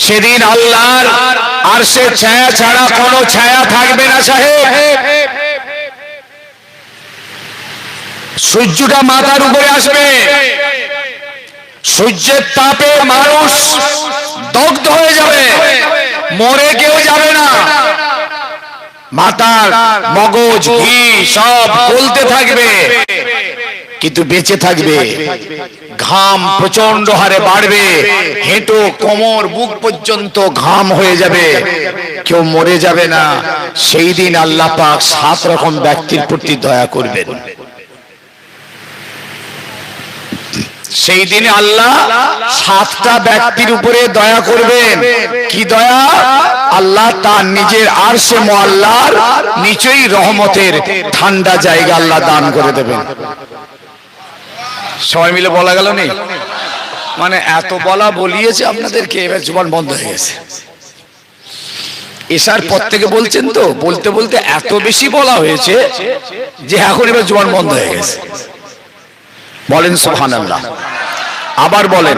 সেদিন আল্লাহর আরশের ছায়া ছাড়া কোনো ছায়া থাকবে না সাহেব। সূর্যটা মাথার উপরে আসবে, সূর্যের তাপে মানুষ দগ্ধ হয়ে যাবে, মরে কেউ যাবে না। মাথার মগজ ঘি সব গলতে থাকবে, কিন্তু বেঁচে থাকবে। ঘাম প্রচন্ড হারে বাড়বে, হেঁটো কোমর বুক পর্যন্ত ঘাম হয়ে যাবে, কেউ মরে যাবে না। সেই দিন আল্লাহ পাক 7 রকম ব্যক্তির প্রতি দয়া করবেন। সেই দিনে আল্লাহ 7টা ব্যক্তির উপরে দয়া করবেন। কি দয়া? আল্লাহ তার নিজের আরশে মুআল্লার নিচেই রহমতের ঠান্ডা জায়গা আল্লাহ দান করে দেবেন। সবাই মিলে বলা গেল নি? মানে এত বলা বলিয়েছে আপনাদেরকে, এবার জবান বন্ধ হয়ে গেছে। এসার পর থেকে বলছেন তো, বলতে বলতে এত বেশি বলা হয়েছে যে এখন এবার জবান বন্ধ হয়ে গেছে। বলেন সুবহানাল্লাহ। আবার বলেন,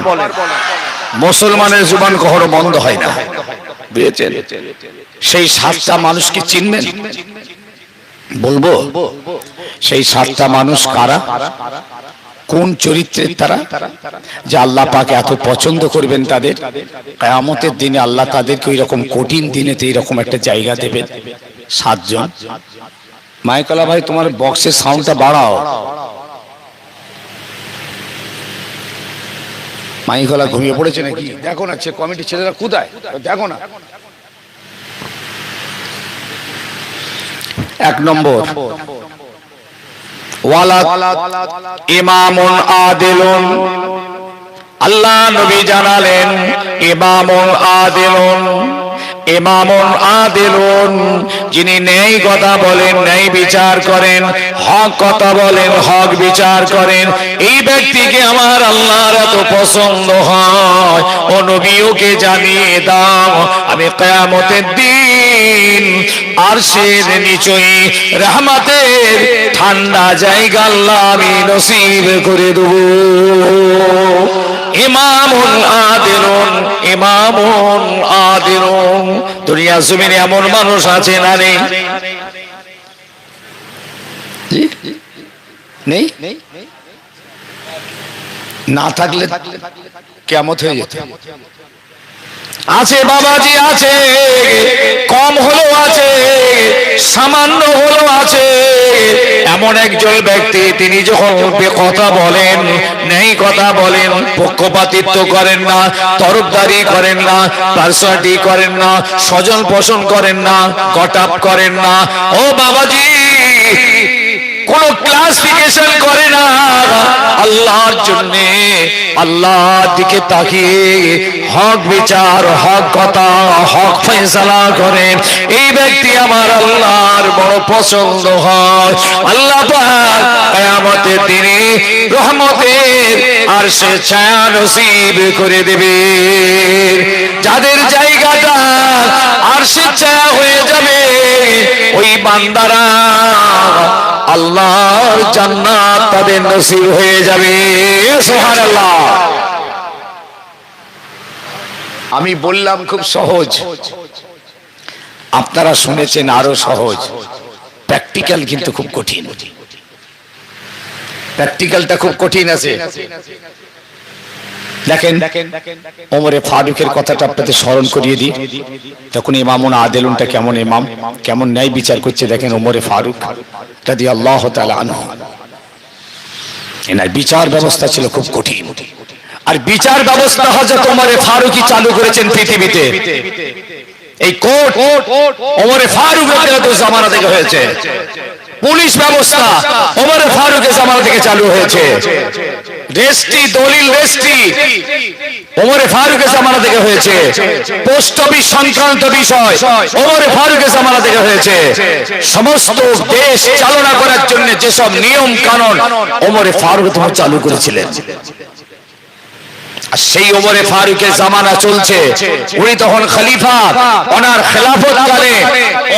মুসলমানের জবান কখনো বন্ধ হয় না। বুঝেছেন? সেই 7টা মানুষ কি চিনবেন? বলবো সেই 7টা মানুষ কারা, কোন চরিত্রের তারা, যে আল্লাহ পাক এত পছন্দ করবেন তাদের। কিয়ামতের দিনে আল্লাহ তাদেরকে ওই রকম কঠিন দিনেতে এরকম একটা জায়গা দেবেন। 7 জন। মাইকলা ভাই তোমার বক্সের সাউন্ডটা বাড়াও। মাইকলা ঘুমিয়ে পড়েছে নাকি? দেখো না কমিটির ছেলেরা কোথায়, দেখো না। 1 নম্বর, ওয়ালাদ ইমামুন আদিলুন। আল্লাহ নবী জানালেন ইমামুন আদিলুন, ইমামুন আদিলুন, যিনি ন্যায় কথা বলেন, ন্যায় বিচার করেন, হক কথা বলেন, হক বিচার করেন। এই ব্যক্তিকে আমার আল্লাহর এত পছন্দ হয়, ও নবীকে জানিয়ে দাও আমি কিয়ামতের দিন আরশের নিচেই রহমতের ঠান্ডা জায়গা আল্লাহ আমি নসিব করে দেব। ইমামুন আদিলুন, ইমামুন আদিলুন। দুনিয়া জমিনে এমন মানুষ আছে না নেই? নেই? না থাকলে কিয়ামত হয়ে যেত। আছে বাবাজি, আছে, কম হলেও আছে, সামান্য হলেও আছে। এমন একজন ব্যক্তি, তিনি যখন কথা বলেন, ন্যায় কথা বলেন, পক্ষপাতিত্ব করেন না, তরফদারি করেন না, পার্সিয়ালিটি করেন না, স্বজন পোষণ করেন না, গটাপ করেন না। ও বাবাজি, কোন ক্লাসিফিকেশন করে না, আল্লাহর জন্য আল্লাহর দিকে তাকিয়ে হক বিচার, হক কথা, হক ফয়সালা করেন। এই ব্যক্তি আমার আল্লাহর বড় পছন্দ হয়। আল্লাহ পাক কিয়ামতের দিনে রহমতের আরশে ছায়া নসিব করে দেবে। যাদের জায়গাটা আরশে ছায়া হয়ে যাবে, ওই বান্দারা আল্লাহর জান্নাত তাদের নসিব হয়ে যাবে। সুবহানাল্লাহ। আমি বললাম খুব সহজ, আপনারা শুনেছেন আরো সহজ। প্র্যাকটিক্যাল কিন্তু খুব কঠিন। প্র্যাকটিক্যালটা খুব কঠিন আছে। দেখেন, ওমরে ফারুকের কথাটা আপনাদের স্মরণ করিয়ে দিই। তখন ইমামুন আদিলুনটা কেমন ইমাম, কেমন ন্যায় বিচার করছে দেখেন। ওমরে ফারুক রাদিয়াল্লাহু তাআলা আনহু, এনার বিচার ব্যবস্থা ছিল খুব কঠিন। আর বিচার ব্যবস্থা হযরত ওমরে ফারুকই চালু করেছেন পৃথিবীতে। এই কোর্ট ওমরে ফারুক রাদিয়াল্লাহু জামানা থেকে হয়েছে। পুলিশ ব্যবস্থা ওমরে ফারুকের জামানা থেকে চালু হয়েছে। রেস্ট্রি, দলিল রেস্ট্রি ওমরে ফারুকের জামানা থেকে হয়েছে। পোস্ট অফিস সংক্রান্ত বিষয় ওমরে ফারুকের জামানা থেকে হয়েছে। সমস্ত দেশ চালনা করার জন্য যেসব নিয়ম কানুন ওমরে ফারুক তখন চালু করেছিলেন। সেই ওমরে ফারুকের জামানা চলছে, উনি তখন খলিফা। ওনার খেলাফত কালে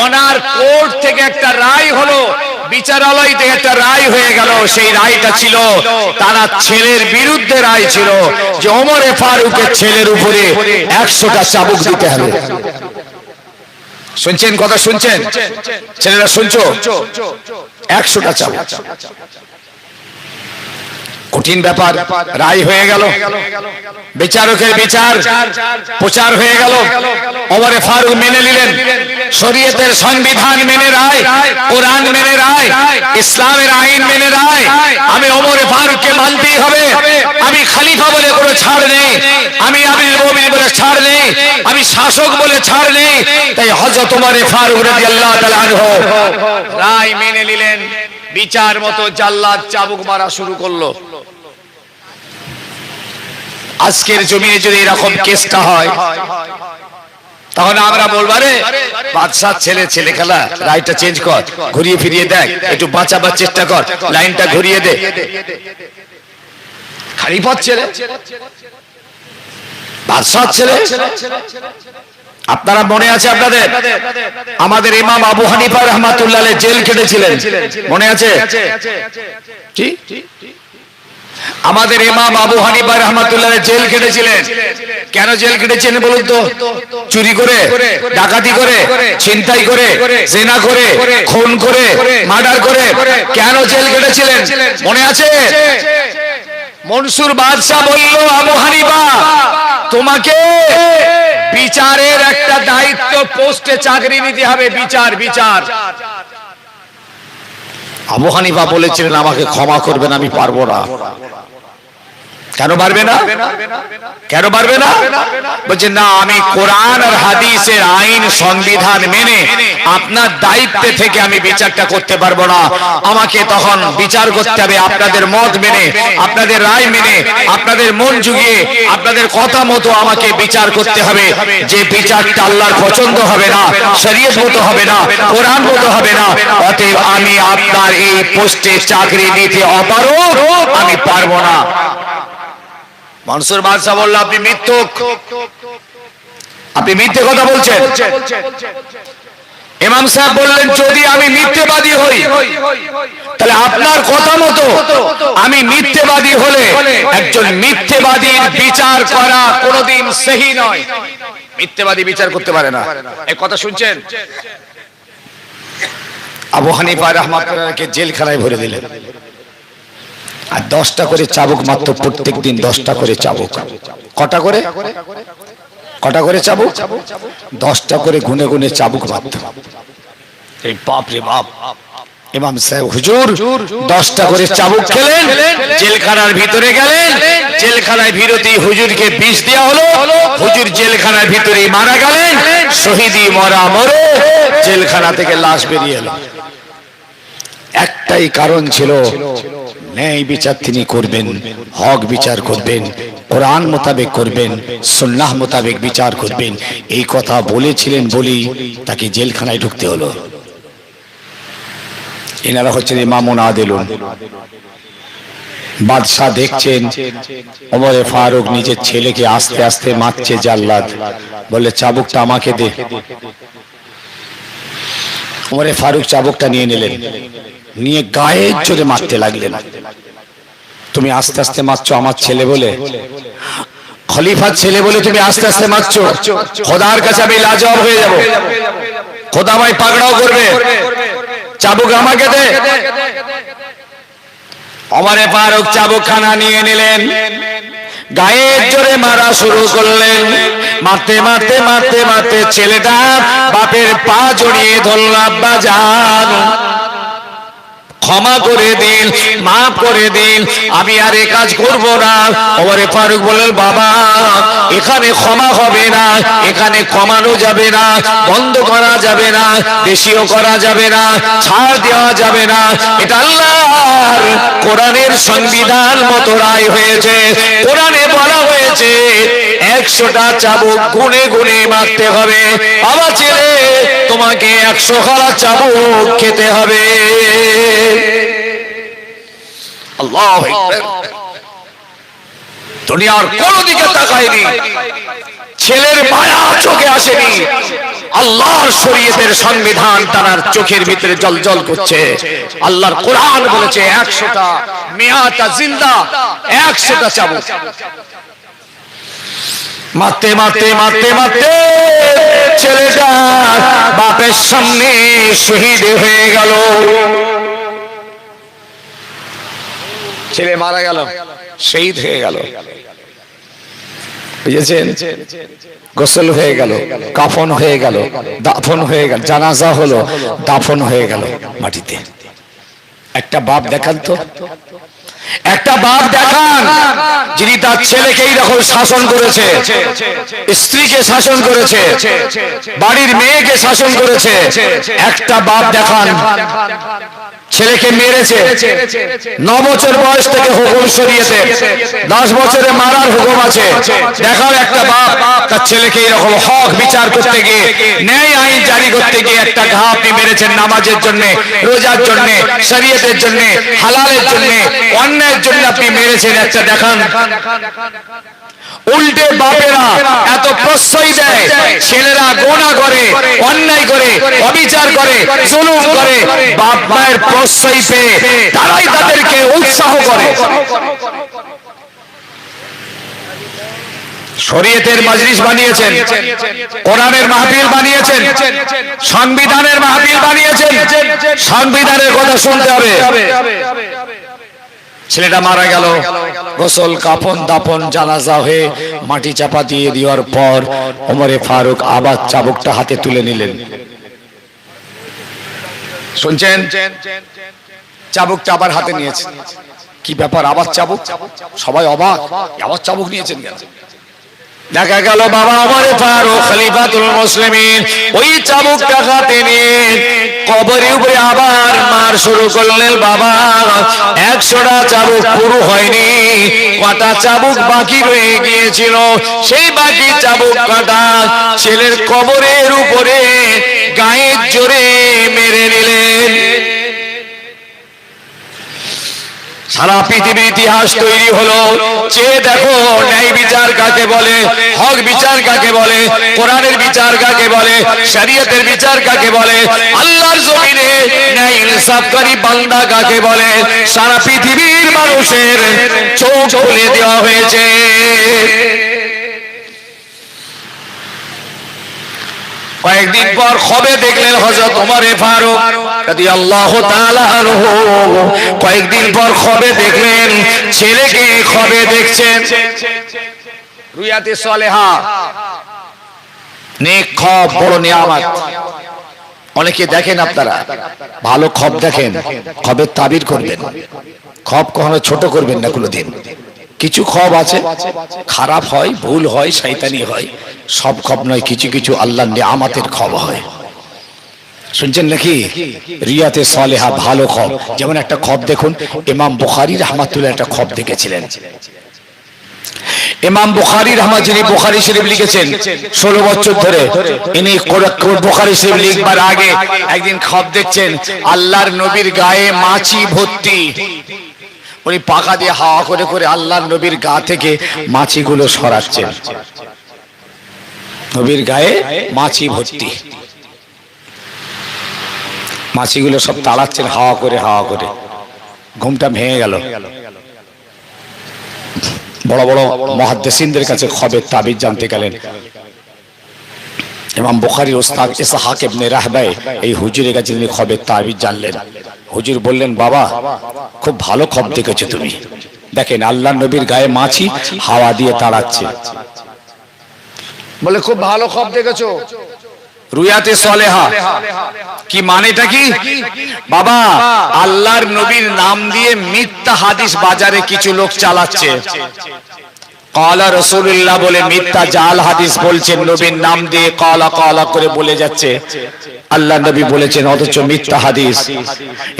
ওনার কোর্ট থেকে একটা রায় হলো, বিচারালয় থেকে একটা রায় হয়ে গেল। সেই রায়টা ছিল তারা ছেলের বিরুদ্ধে রায় ছিল যে ওমরে ফারুকের ছেলের উপরে 100টা চাবুক দিতে হবে। শুনছেন কথা, শুনছেন ছেলেরা, শুনছো? 100টা চাবুক, কঠিন ব্যাপার। রায় হয়ে গেল, বিচারকের বিচার প্রচার হয়ে গেল। ওমরে ফারুক মেনে নিলেন, শরীয়তের সংবিধান মেনে রায়, কোরআন মেনে রায়, ইসলামের আইন মেনে রায়। আমি ওমরে ফারুককে মানতেই হবে, আমি খলিফা বলে কোনো ছাড় নেই, আমি আমিরুল মুমিনিন বলে ছাড় নেই, আমি শাসক বলে ছাড় নেই। তাই হযরত ওমরে ফারুক রাদিয়াল্লাহু তাআলা আনহু রায় মেনে নিলেন। বিচার মতো জাল্লাদ চাবুক মারা শুরু করলো। আজকের জমিনে যদি এরকম কেসটা হয় তখন আমরা বলবো আরে বাদশার ছেলে, ছেলে খেলা, রায়টা চেঞ্জ কর, ঘুরিয়ে ফিরিয়ে দেখ, একটু বাঁচাবার চেষ্টা কর, লাইনটা ঘুরিয়ে দে। খলিফার ছেলে, বাদশার ছেলে। আপনারা মনে আছে আপনাদের, আমাদের ইমাম আবু হানিফা রাহমাতুল্লাহ আলাইহি জেল কেটেছিলেন, মনে আছে? কি আমাদের ইমাম আবু হানিফা রাহমাতুল্লাহ আলাইহি জেল কেটেছিলেন? কেন জেল কেটেছিলেন বলুন তো? চুরি করে, ডাকাতি করে, ছিনতাই করে, জিনা করে, খুন করে, মার্ডার করে। কেন জেল কেটেছিলেন মনে আছে? মনসুর বাদশা বলল, আবু হানিফা তোমাকে বিচারের একটা দায়িত্ব পোস্টে চাকরি নিতে হবে, বিচার। বিচার আবু হানিফা বলেছিলেন আমাকে ক্ষমা করবেন, আমি পারবো না। কেন পারবে না? কেন পারবে না? বলছে না, আমি কোরআন আর হাদিসের আইন সংবিধান মেনে আপনার দায়িত্বে থেকে আমি বিচারটা করতে পারবো না। আমাকে তখন বিচার করতে হবে আপনাদের মত মেনে, আপনাদের রায় মেনে, আপনাদের মন জুগিয়ে, আপনাদের কথা মতো আমাকে বিচার করতে হবে। যে বিচারটা আল্লাহর পছন্দ হবে না, শরীয়ত মতো হবে না, কোরআন মতো হবে না, অতএব আমি আপনার এই পোস্টে চাকরি নিতে অপারগ, আমি পারবো না। মনসুর বাদশা বলল আপনি মিথ্যুক, আপনি মিথ্যে কথা বলছেন। ইমাম সাহেব বললেন যদি আমি মিথ্যেবাদী হই তাহলে আপনার কথা মতো আমি মিথ্যেবাদী হলে একজন মিথ্যেবাদীর বিচার করা কোনোদিন সহি নয়। মিথ্যেবাদী বিচার করতে পারে না, এই কথা শুনছেন? আবু হানিফা রাহমাতুল্লাহকে জেলখানায় ভরে দিলেন, আর 10টা করে চাবুক মাত্র, প্রত্যেক দিন 10টা করে চাবুক। কটা করে? কটা করে চাবুক? 10টা করে গুনে গুনে চাবুক মাত্র। এই বাপ রে বাপ! ইমাম সাহেব হুজুর 10টা করে চাবুক খেলেন, জেলখানার ভিতরে গেলেন, জেলখানায় ভিড়তেই হুজুরকে বিষ দেওয়া হলো, হুজুর জেলখানার ভিতরেই মারা গেলেন। শহীদি মরা মরে জেলখানা থেকে লাশ বেরিয়ে এলো। একটাই কারণ ছিল, ন্যায় বিচার তিনি করবেন, হক বিচার করবেন, কোরআন মোতাবেক করবেন, সুন্নাহ মোতাবেক বিচার করবেন। এই কথা বলেছিলেন বলেই তাকে জেলখানায় ঢুকতে হলো। এনারা হচ্ছেন ইমামুন আদিলুন। বাদশাহ দেখছেন ওমরে ফারুক নিজের ছেলেকে আস্তে আস্তে মারছে জাল্লাদ, বলে চাবুকটা আমাকে দে। ওমরে ফারুক চাবুকটা নিয়ে নিলেন, নিয়ে গায়ের জোরে মারতে লাগলেন। তুমি আস্তে আস্তে মারছো আমার ছেলে বলে, খলিফার ছেলে বলে তুমি আস্তে আস্তে মারছো, খোদার কাছে আমি লাজবাব হয়ে যাব, খোদা আমায় পাকড়াও করবে, চাবুক আমাকে দে। ওমরে ফারুক চাবুকখানা নিয়ে নিলেন, গায়ের জোরে মারা শুরু করলেন। মারতে মারতে মারতে মারতে ছেলেটা বাপের পা জড়িয়ে ধরল, আব্বা জান ক্ষমা করে দিন, মাফ করে দিন, আমি আর এ কাজ করবো না। ওমরে ফারুক বললেন বাবা এখানে ক্ষমা হবে না, এখানে কমানো যাবে না, বন্ধ করা যাবে না, বেশিও করা যাবে না, ছাড় দেওয়া যাবে না। এটা আল্লাহর কোরআনের সংবিধান মতো রায় হয়েছে। কোরআনে বলা হয়েছে 100টা চাবুক গুনে গুনে মারতে হবে। বাবা ছেলে তোমাকে 100 খানা চাবুক খেতে হবে। আল্লাহু আকবার। দুনিয়ার কোন দিকে তাকায়নি, ছেলের মায়া চোখে আসেনি, আল্লাহর শরীয়তের সংবিধান তার চোখের ভিতরে জ্বলজ্বল করছে। আল্লাহর কোরআন বলেছে 100টা মিয়াতা জিন্দা, 100টা চাবুক। মারতে মারতে মারতে মারতে ছেলেটা বাপের সামনে শহীদ হয়ে গেল। ছেলে মারা গেল, শহীদ হয়ে গেল, বুঝেছেন? গোসল হয়ে গেল, কাফন হয়ে গেল, দাফন হয়ে গেল, জানাজা হলো, দাফন হয়ে গেল মাটিতে। একটা বাপ দেখান তো, একটা বাপ দেখান যিনি তার ছেলেকে এইরকম শাসন করেছে, স্ত্রীকে শাসন করেছে, বাড়ির মেয়েকে শাসন করেছে। একটা বাপ দেখান ছেলেকে মেরেছে, 9 বছর বয়স থেকে হুকুম শরীয়তে, 10 বছরে মারার হুকুম আছে। দেখাও একটা বাপ তার ছেলেকে এরকম হক বিচার করতে গিয়ে, ন্যায় আইন জারি করতে গিয়ে একটা ঘা আপনি মেরেছেন নামাজের জন্য, রোজার জন্য, শরীয়তের জন্য, হালালের জন্য, অন্যায়ের জন্য আপনি মেরেছেন। একটা দেখান। উল্টে বাপেরা এত প্রশ্রয় দেয়, ছেলেরা গোনা করে, অন্যায় করে, অবিচার করে, জুলুম করে, বাপ মায়ের প্রশ্রয় পেয়ে তারাই তাদেরকে উৎসাহ করে। শরীয়তের মজলিস বানিয়েছেন, কোরআনের মাহফিল বানিয়েছেন, সংবিধানের মাহফিল বানিয়েছেন। সংবিধানের কথা শুনতে হবে। ছেলেটা মারা গেল, গোসল, কাফন, দাফন, জানাজা হয়ে মাটি চাপা দিয়ে দেওয়ার পর ওমরে ফারুক আবার চাবুকটা হাতে তুলে নিলেন। শুনছেন? চাবুকটা আবার হাতে নিয়েছেন। কি ব্যাপার, আবার চাবুক? সবাই অবাক, আবার চাবুক নিয়েছেন কেন? দেখা গেল বাবা ওমরে ফারুক খলিফাতুল মুসলিমিন ওই চাবুকটা হাতে নিয়ে কবরের উপরে আবার মার শুরু করলেন। বাবা 100টা চাবুক পুরো হয়নি, কটা চাবুক বাকি রয়ে গিয়েছিল। সেই বাকি চাবুক কাটা ছেলের কবরের উপরে গায়ের জোরে মেরে নিলেন। সারা পৃথিবীর ইতিহাস তৈরি হলো। চেয়ে দেখো ন্যায় বিচার কাকে বলে, হক বিচার কাকে বলে, কোরআনের বিচার কাকে বলে, শরীয়তের বিচার কাকে বলে, আল্লাহর জমিনে ন্যায় ইনসাফকারী বান্দা কাকে বলে। সারা পৃথিবীর মানুষের চোখ খুলে দেওয়া হয়েছে। কয়েকদিন পর খবে দেখলেন হযরত ওমরে ফারুক রাদিয়াল্লাহু তাআলা আনহু। কয়েকদিন পর খবে দেখলেন ছেলেকে খবে দেখছেন। রুয়াতে সালেহা, নেক খব বড় নিয়ামত। অনেকে দেখেন, আপনারা ভালো খব দেখেন, খবের তাবির করবেন। খব কখনো ছোট করবেন না কোনোদিন। কিছু খব আছে খারাপ হয়, ভুল হয়, শয়তানি হয়। সব খব নয়, কিছু কিছু আল্লাহর নিয়ামতের খব হয়। শুনছেন নাকি? রিয়াতে সালেহা ভালো খব। যেমন একটা খব দেখুন, ইমাম বুখারী রাহমাতুল্লাহ একটা খব দেখেছিলেন। ইমাম বুখারী রাহমাতুল্লাহ যিনি বুখারী শরীফ লিখেছেন 16 বছর ধরে, ইনি বুখারী শরীফ লিখবার আগে একদিন খব দেখছেন আল্লাহর নবীর গায়ে মাছি ভর্তি। উনি পাকা দিয়ে হাওয়া করে করে আল্লাহর নবীর গা থেকে মাছিগুলো সরাচ্ছেন। নবীর গায়ে মাছি ভর্তি, মাছিগুলো সব তাড়াচ্ছেন হাওয়া করে হাওয়া করে। ঘুমটা ভেঙে গেল। বড় বড় মুহাদ্দিসিনদের কাছে খবের তাবিজ জানতে গেলেন। ইমাম বুখারীর ওস্তাদ ইসহাক ইবনে রাহবাই এই হুজুরের কাছে তিনি খবের তাবিজ জানলেন। হুজুর বললেন, বাবা খুব ভালো খব দেখেছো তুমি। দেখেন আল্লাহর নবীর গায়ে মাছি হাওয়া দিয়ে তাড়াচ্ছে। বলে খুব ভালো খব দেখেছো। রুয়াতে সালেহা কি মানেটা কি? বাবা আল্লাহর নবীর নাম দিয়ে মিথ্যা হাদিস বাজারে কিছু লোক চালাচ্ছে। কালা রাসূলুল্লাহ বলে মিথ্যা জাল হাদিস বলছেন, নবীর নাম দিয়ে কালা কালা করে বলে যাচ্ছে। আল্লাহ নবী বলেছেন অথচ মিথ্যা হাদিস।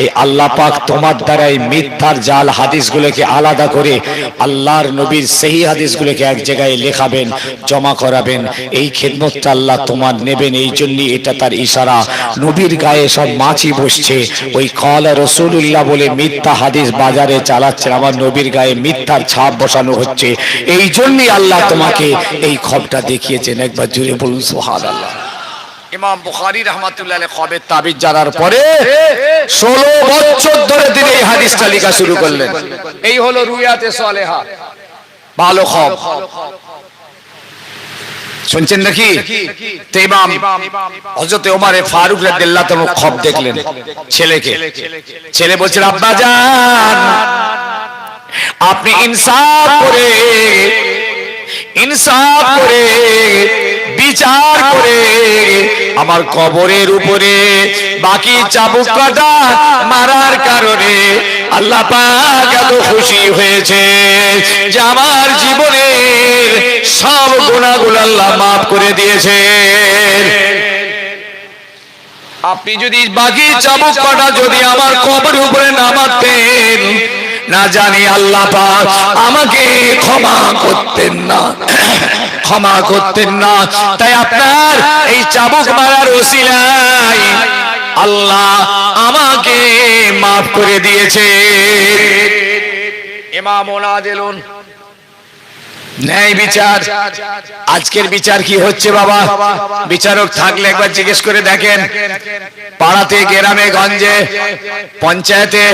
এই আল্লাহ পাক তোমার দ্বারাই মিথ্যার জাল হাদিসগুলোকে আলাদা করে আল্লাহর নবীর সহি হাদিসগুলোকে এক জায়গায় লেখাবেন, জমা করাবেন। এই খেদমতটা আল্লাহ তোমার নেবেন। এই জন্য এটা তার ইশারা। নবীর গায়ে সব মাছি বসছে, ওই কালা রাসূলুল্লাহ বলে মিথ্যা হাদিস বাজারে চালাচ্ছেন, আমার নবীর গায়ে মিথ্যার ছাপ বসানো হচ্ছে। এই জন্যই আল্লাহ তোমাকে এই খবরটা দেখিয়েছেন। একবার জুড়ে বলুন সুবহানাল্লাহ। ইমাম বুখারী রাহমাতুল্লাহ আলাইহি কবে তাবিজ জানার পরে 16 বছর ধরে তিনি এই হাদিসটা লেখা শুরু করলেন। এই হলো রুয়াতে সালেহা, ভালো খবর। শুনছেন নাকি? তো ইমাম হযরত ওমর ফারুক রাদিয়াল্লাহু তাআলা খবর দেখলেন ছেলেকে। ছেলে বলছে, আব্বা জান আপনি ইনসাফ করে বিচার করে আমার কবরের উপরে বাকি চাবুক কাটা মারার কারণে আল্লাহ পাক এত খুশি হয়েছে যে আমার জীবনের সব গুনাহগুলো আল্লাহ মাফ করে দিয়েছে। আপনি যদি বাকি চাবুক কাটা যদি আমার কবরের উপরে না মারতেন, না জানি আল্লাহ পাক আমাকে ক্ষমা করতেন না। তাই আপনার এই চাবুক মারার ওসিলায় আল্লাহ আমাকে মাফ করে দিয়েছে। ইমাম ওনাদেলুন ন্যায় বিচার। আজকের বিচার কি হচ্ছে বাবা? বিচারক থাকলে একবার জিজ্ঞেস করে দেখেন, পাড়াতে গ্রামে গঞ্জে পঞ্চায়েতে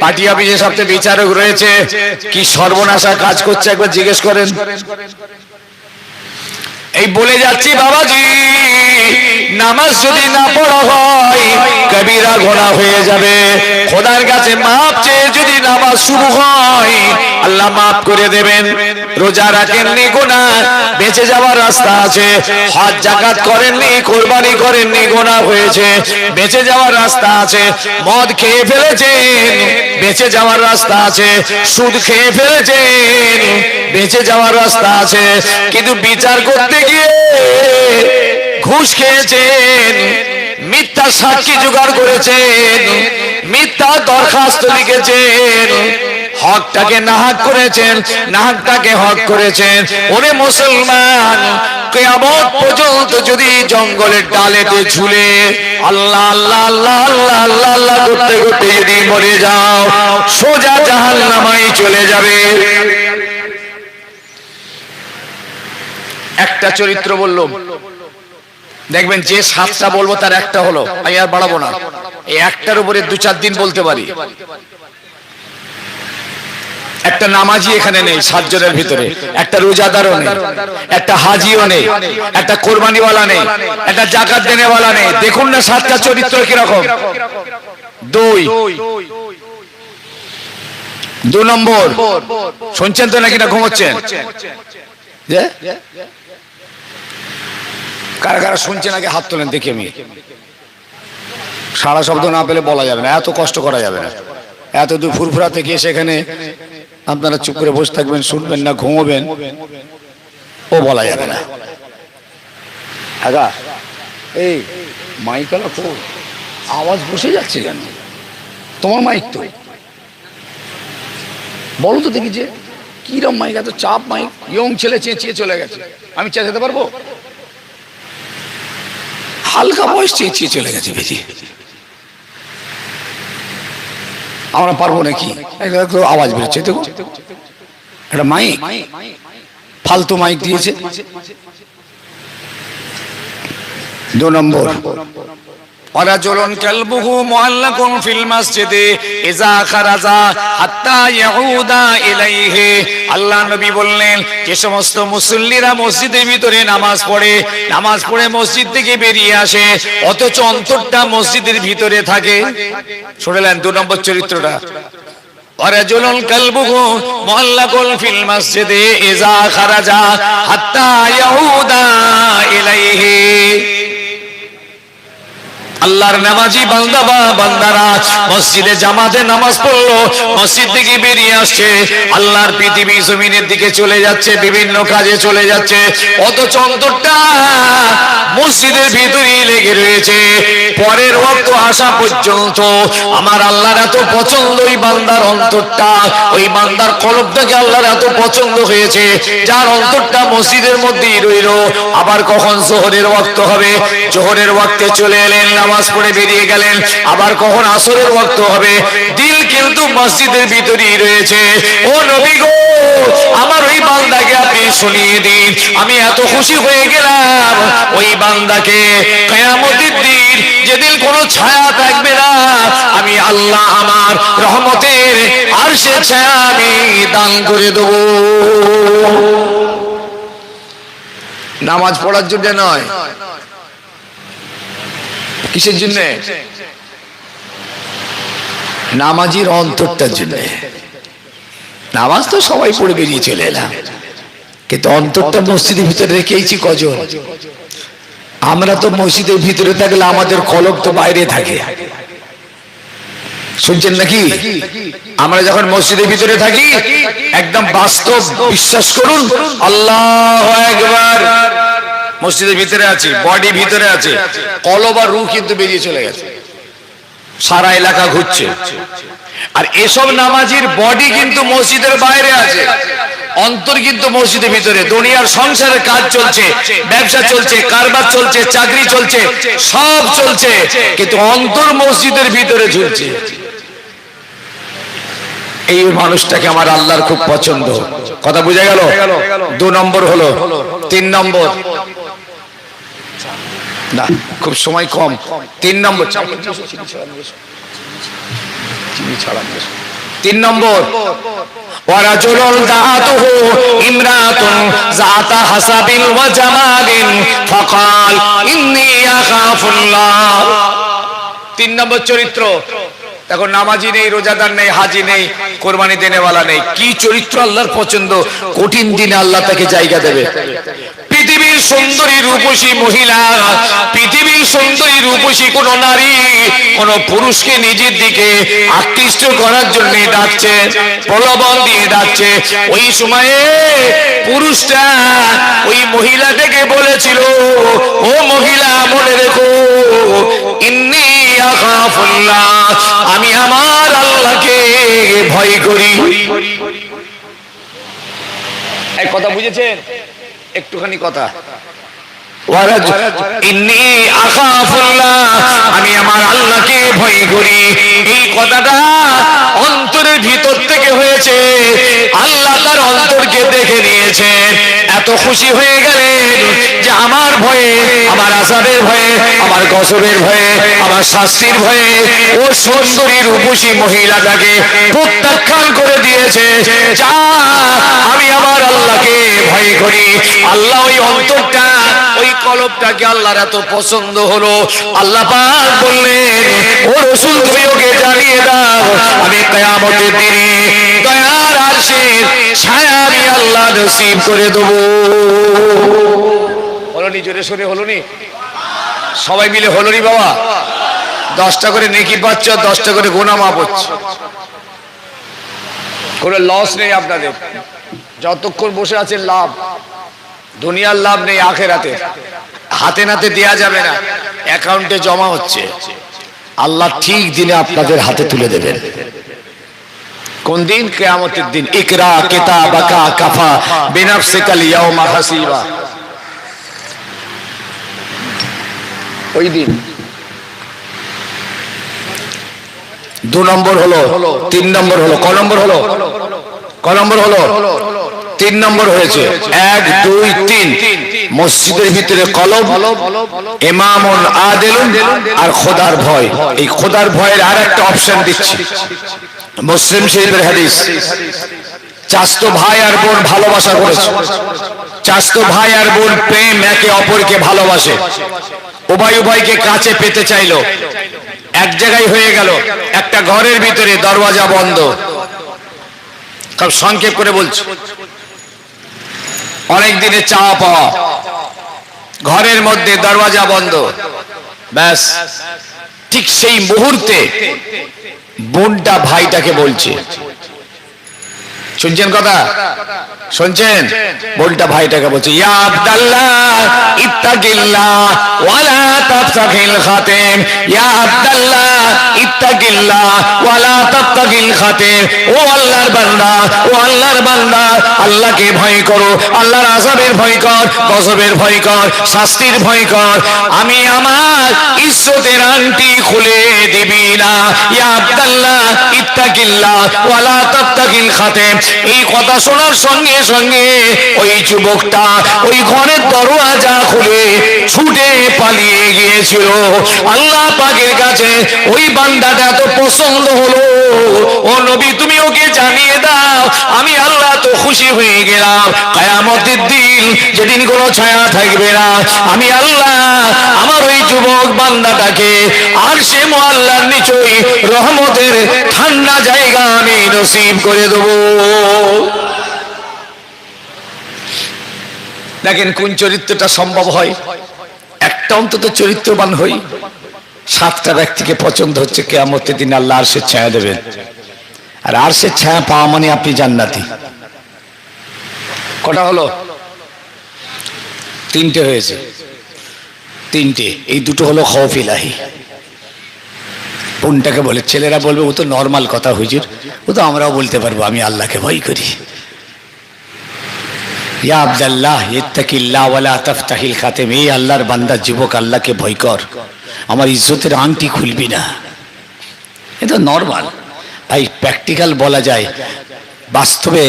পার্টি অফিসে সবচেয়ে বিচারক রয়েছে, কি সর্বনাশা কাজ করছে একবার জিজ্ঞেস করেন। এই বলে যাচ্ছি বাবাজি, নামাজ যদি না পড়া হয় কবিরা গুনাহ হয়ে যাবে। খোদার কাছে মাপ চেয়ে যদি নামাজ শুরু হয় আল্লাহ মাফ করে দেবেন। রোজা রাখেননি গুনাহ, বেঁচে যাওয়ার রাস্তা আছে। হজ যাকাত করেননি, কুরবানি করেননি, গুনাহ হয়েছে, বেঁচে যাওয়ার রাস্তা আছে। মদ খেয়ে ফেলেছেন, বেঁচে যাওয়ার রাস্তা আছে। সুদ খেয়ে ফেলেছেন, বেঁচে যাওয়ার রাস্তা আছে। কিন্তু বিচার করতে গিয়ে ঘুষ খেয়েছেন, মিথ্যা সাক্ষী জোগাড় করেছেন, মিথ্যা দরখাস্ত লিখেছেন, হকটাকে নাহাক করেছেন, নাহাকটাকে হক করেছেন। ওরে মুসলমান, কিয়ামত পর্যন্ত যদি জঙ্গলের ডালেতে ঝুলে আল্লাহ আল্লাহ আল্লাহ আল্লাহ আল্লাহ আল্লাহ করতে করতে যদি মরে যাও সোজা জাহান্নামায় চলে যাবে। একটা চরিত্র বললাম, দেখবেন যে 7টা বলবো তার একটা হলো, আমি আর বাড়াবো না। এই একটার উপরে 2-4 দিন বলতে পারি। একটা নামাজি এখানে নেই 7 জনের ভিতরে, একটা রোজাদারও নেই, একটা হাজিও নেই, একটা কোরবানিওয়ালা নেই, একটা যাকাত দেনেওয়ালা নেই। দেখুন না 7টা চরিত্র কিরকম। 2 নম্বর, শুনছেন তো নাকি না ঘুমোচ্ছেন? কারা কারা শুনছেন আগে হাত তোলেন দেখি। আমি সারা শব্দ না পেলে বলা যাবে না, এত কষ্ট করা যাবে না। এত দূর ফুরফুরা থেকে সেখানে আপনারা চুপ করে বসে থাকবেন, শুনবেন না, ঘুমোবেন, ও বলা যাবে না। আগা এই মাইকালা খুব আওয়াজ বসে যাচ্ছে কেন? তোমার মাইক তো বলো তো দেখি যে কিরম মাইক, এত চাপ মাইক। ইয়ং ছেলে চেঁচিয়ে চলে গেছে, আমি চেঁচাতে পারবো? হালকা বয়স চেঁচিয়ে চলে গেছে বেশি, আমরা পারবো নাকি? আওয়াজ বেরোচ্ছে, দেখো একটা মাইক, ফালতু মাইক দিয়েছে। 2 নম্বর, ওয়ারাজুলুন কালবুহু মুআল্লাকুন ফিল মাসজিদে ইযা খারাজা হাত্তা ইয়াউদা ইলাইহি। আল্লাহ নবী বললেন, যে সমস্ত মুসল্লিরা মসজিদের ভিতরে নামাজ পড়ে মসজিদ থেকে বেরিয়ে আসে অথচ অন্তরটা মসজিদের ভিতরে থাকে। শুনলেন 2 নম্বর চরিত্রটা। ওয়ারাজুলুন কালবুহু মুআল্লাকুন ফিল মাসজিদে ইযা খারাজা হাত্তা ইয়াউদা ইলাইহি। আল্লাহর নামাজি বান্দা বা বান্দারা মসজিদে জামাতে নামাজ পড়লো, মসজিদ থেকে বেরিয়ে আসছে, আল্লাহর পৃথিবী জমিনের দিকে চলে যাচ্ছে, বিভিন্ন কাজে চলে যাচ্ছে, অথচ অন্তরটা মসজিদের ভিতরেই লেগে রয়েছে। পরের ওয়াক্ত আসা পর্যন্ত আমার আল্লাহর এত পছন্দ ওই বান্দার অন্তরটা, ওই বান্দার কলবটাকে আল্লাহর এত পছন্দ হয়েছে, যার অন্তরটা মসজিদের মধ্যেই রইল। আবার কখন জোহরের ওয়াক্ত হবে, জোহরের ওয়াক্তে চলে এলেন, নামাজ পড়ে বেরিয়ে গেলেন। আবার কখন আসরের ওয়াক্ত হবে, দিল কিন্তু মসজিদের ভিতরেই রয়েছে। ও নবী গো, আমার ওই বান্দাকে আপনি শুনিয়ে দিন, আমি এত খুশি হয়ে গেলাম ওই বান্দাকে কিয়ামতের দিন যেদিন কোনো ছায়া থাকবে না, আমি আল্লাহ আমার রহমতের আরশের ছায়া আমি দান করে দেব। নামাজ পড়ার জন্য নয়, কিসের জন্য? নামাজির অন্তরটার জন্য। নামাজ তো সবাই পড়ে বেরিয়ে চলে এলাম, কিন্তু অন্তরটা মসজিদের ভিতরে রেখেছি কজন? আমরা তো মসজিদের ভিতরে থাকলে আমাদের কলব তো বাইরে থাকে, শুনছেন নাকি? আমরা যখন মসজিদের ভিতরে থাকি একদম বাস্তব বিশ্বাস করুন, আল্লাহু আকবার, মসজিদের ভিতরে আছি, বডি ভিতরে আছে, কলব আর রূহ কিন্তু বেরিয়ে চলে গেছে, সারা এলাকা ঘুরছে। আর এসব নামাজির বডি কিন্তু মসজিদের বাইরে আছে, অন্তর কিন্তু মসজিদের ভিতরে। দুনিয়ার সংসারের কাজ চলছে, ব্যবসা চলছে, কারবার চলছে, চাকরি চলছে, সব চলছে, কিন্তু অন্তর মসজিদের ভিতরে ঝুলছে। এই মানুষটাকে আমার আল্লাহর খুব পছন্দ। কথা বুঝা গেল? 2 নম্বর হলো। 3 নম্বর না, খুব সময় কম। 3 নম্বর, 3 নম্বর, ওয়ারাজুলুন দাআতুহু ইমরাতুন যাতা হাসাবিন ওয়া জামালিন ফাকাল ইন্নী আখাফুল্লাহ। 3 নম্বর চরিত্র। দেখো, নামাজি নেই, রোজাদার নেই, হাজি নেই, কোরবানি দেনেওয়ালা নেই, কি চরিত্র আল্লাহর পছন্দ! কঠিন দিনে আল্লাহ তাকে জায়গা দেবে। পৃথিবীর সুন্দরী রূপসী মহিলা, পৃথিবীর সুন্দরী রূপসী কোন নারী কোন পুরুষকে নিজের দিকে আকৃষ্ট করার জন্য ডাকছে, প্রলোভন দিয়ে ডাকছে। ওই সময়ে পুরুষটা ওই মহিলাটাকে বলেছিল, ও মহিলা, মনে রেখো, ইন্নী আখাফুল্লাহ, আমি আমার আল্লাহকে ভয় করি। এই কথা বুঝেছেন? একটুখানি কথা, ইন্নী আখাফুল্লাহ, আমি আমার আল্লাহকে ভয় করি। এই কথাটা অন্তরের ভিতর থেকে হয়েছে। আল্লাহ তার অন্তরকে দেখে নিয়েছেন, এত খুশি হয়ে গেলেন যে আমার ভয়ে, আমার আযাবের ভয়ে, আমার গজবের ভয়ে, আমার শাস্তির ভয়ে ও সুন্দরী রূপসী মহিলাটাকে প্রত্যাখ্যান করে দিয়েছে। যা, আমি আমার আল্লাহকে ভয় করি। আল্লাহ ওই অন্তরটা, ওই কলবটাকে আল্লাহর এত পছন্দ হলো, আল্লাহ পাক বললেন, ও রাসূল, তুমি ওকে জানিয়ে দাও, আমি কিয়ামতের দিনে দয়ার আরশের ছায়া আমি আল্লাহ নসিব করে দেব। হলো নি? জোরে সোরে হলো নি? সবাই মিলে হলো নি বাবা? 10টা করে নেকি পাচ্ছ, 10টা করে গুনাহ মাফ হচ্ছে, কোনো লস নেই আপনাদের। যতক্ষণ বসে আছেন লাভ, দুনিয়ার লাভ নেই, আখেরাতে হাতে নাতে দেয়া যাবে না, অ্যাকাউন্টে জমা হচ্ছে। আল্লাহ ঠিক দিনে আপনাদের হাতে তুলে দেবেন। কোন দিন? কিয়ামতের দিন। ইকরা কিতাবাকা কাফা বিনাফসিকাল ইয়াওমা হাসিবা। ওই দিন। 2 নম্বর হলো। 3 নম্বর হলো। ক নম্বর হলো? ক নম্বর হলো? 3 নম্বর হয়েছে। 1 2 3। মসজিদের ভিতরে কলব, ইমামুন আদিলুন, আর খোদার ভয়। এই খোদার ভয়ের আর একটা অপশন দিচ্ছি, মুসলিম শরীফের হাদিস। চাচতো ভাই আর বোন ভালোবাসা করেছে, চাচতো ভাই আর বোন প্রেম, একে অপরকে ভালোবাসে, উভয় উভয়কে কাছে পেতে চাইলো, এক জায়গায় হয়ে গেল, একটা ঘরের ভিতরে, দরওয়াজা বন্ধ। সব সংক্ষেপ করে বলছি, অনেক দিনে চাওয়া পাওয়া, ঘরের মধ্যে দরওয়াজা বন্ধ, ব্যাস ঠিক সেই মুহূর্তে বোনটা ভাইটাকে বলছে, শুনছেন কথা? শুনছেন? বোনটা ভাইটাকে বলছে, ইয়া আব্দুল্লাহ ইত্তাকিল্লাহ ওয়ালা তাফতাকিল খাতিম, ইয়া আব্দুল্লাহ ইত্তাকিল্লাহ ওয়ালা তাফতাকিল খাতিম। ও আল্লাহর বান্দা, ও আল্লাহর বান্দা, আল্লাহকে ভয় করো, আল্লাহর আযাবের ভয় কর, গজবের ভয় কর, শাস্তির ভয় কর। আমি আমার ইজ্জতের আংটি খুলে দিবি না। ইয়া আব্দুল্লাহ ইত্তাকিল্লাহ ওয়ালা তাফতাকিল খাতিম। এই কথা শোনার সঙ্গে সঙ্গে ওই যুবকটা ওই ঘরের দরওয়াজা খুলে ছুটে নিয়েছিল, আল্লাহ পাকের কাছে ওই বান্দাটা এত পছন্দ হলো, ও নবী তুমি ওকে জানিয়ে দাও আমি আল্লাহ তো খুশি হয়ে গেলাম, কিয়ামতের দিন যেদিন কোনো ছায়া থাকবে না, আমি আল্লাহ আমার ওই যুবক বান্দাটাকে আরশে মুআল্লার নিচেই রহমতের ঠান্ডা জায়গা আমি নসিব করে দেবো। দেখেন কোন চরিত্রটা সম্ভব হয়, একটা অন্তত চরিত্রবান হই। 7টা ব্যক্তিকে পছন্দ হচ্ছে, কিয়ামতের দিন আল্লাহ আরশের ছায়া দেবেন, আর আরশের ছায়া পাওয়া মানে আপনি জান্নাতি। কটা হলো? 3টে হয়েছে, 3টে। এই 2টো হলো খৌফ ইলাহি। কোনটাকে বলে? ছেলেরা বলবে ও তো নর্মাল কথা হুজুর, ও তো আমরাও বলতে পারবো আমি আল্লাহকে ভয় করি। ইয়া আব্দুল্লাহ ইত্তাকিল্লাহ ওয়ালা তাফতাহিল খাতেম, এই আল্লাহর বান্দা যুবক আল্লাহকে ভয় কর, আমার ইজ্জতের আংটি খুলবি না। এটা নর্মাল ভাই, প্র্যাকটিক্যাল বলা যায়, বাস্তবে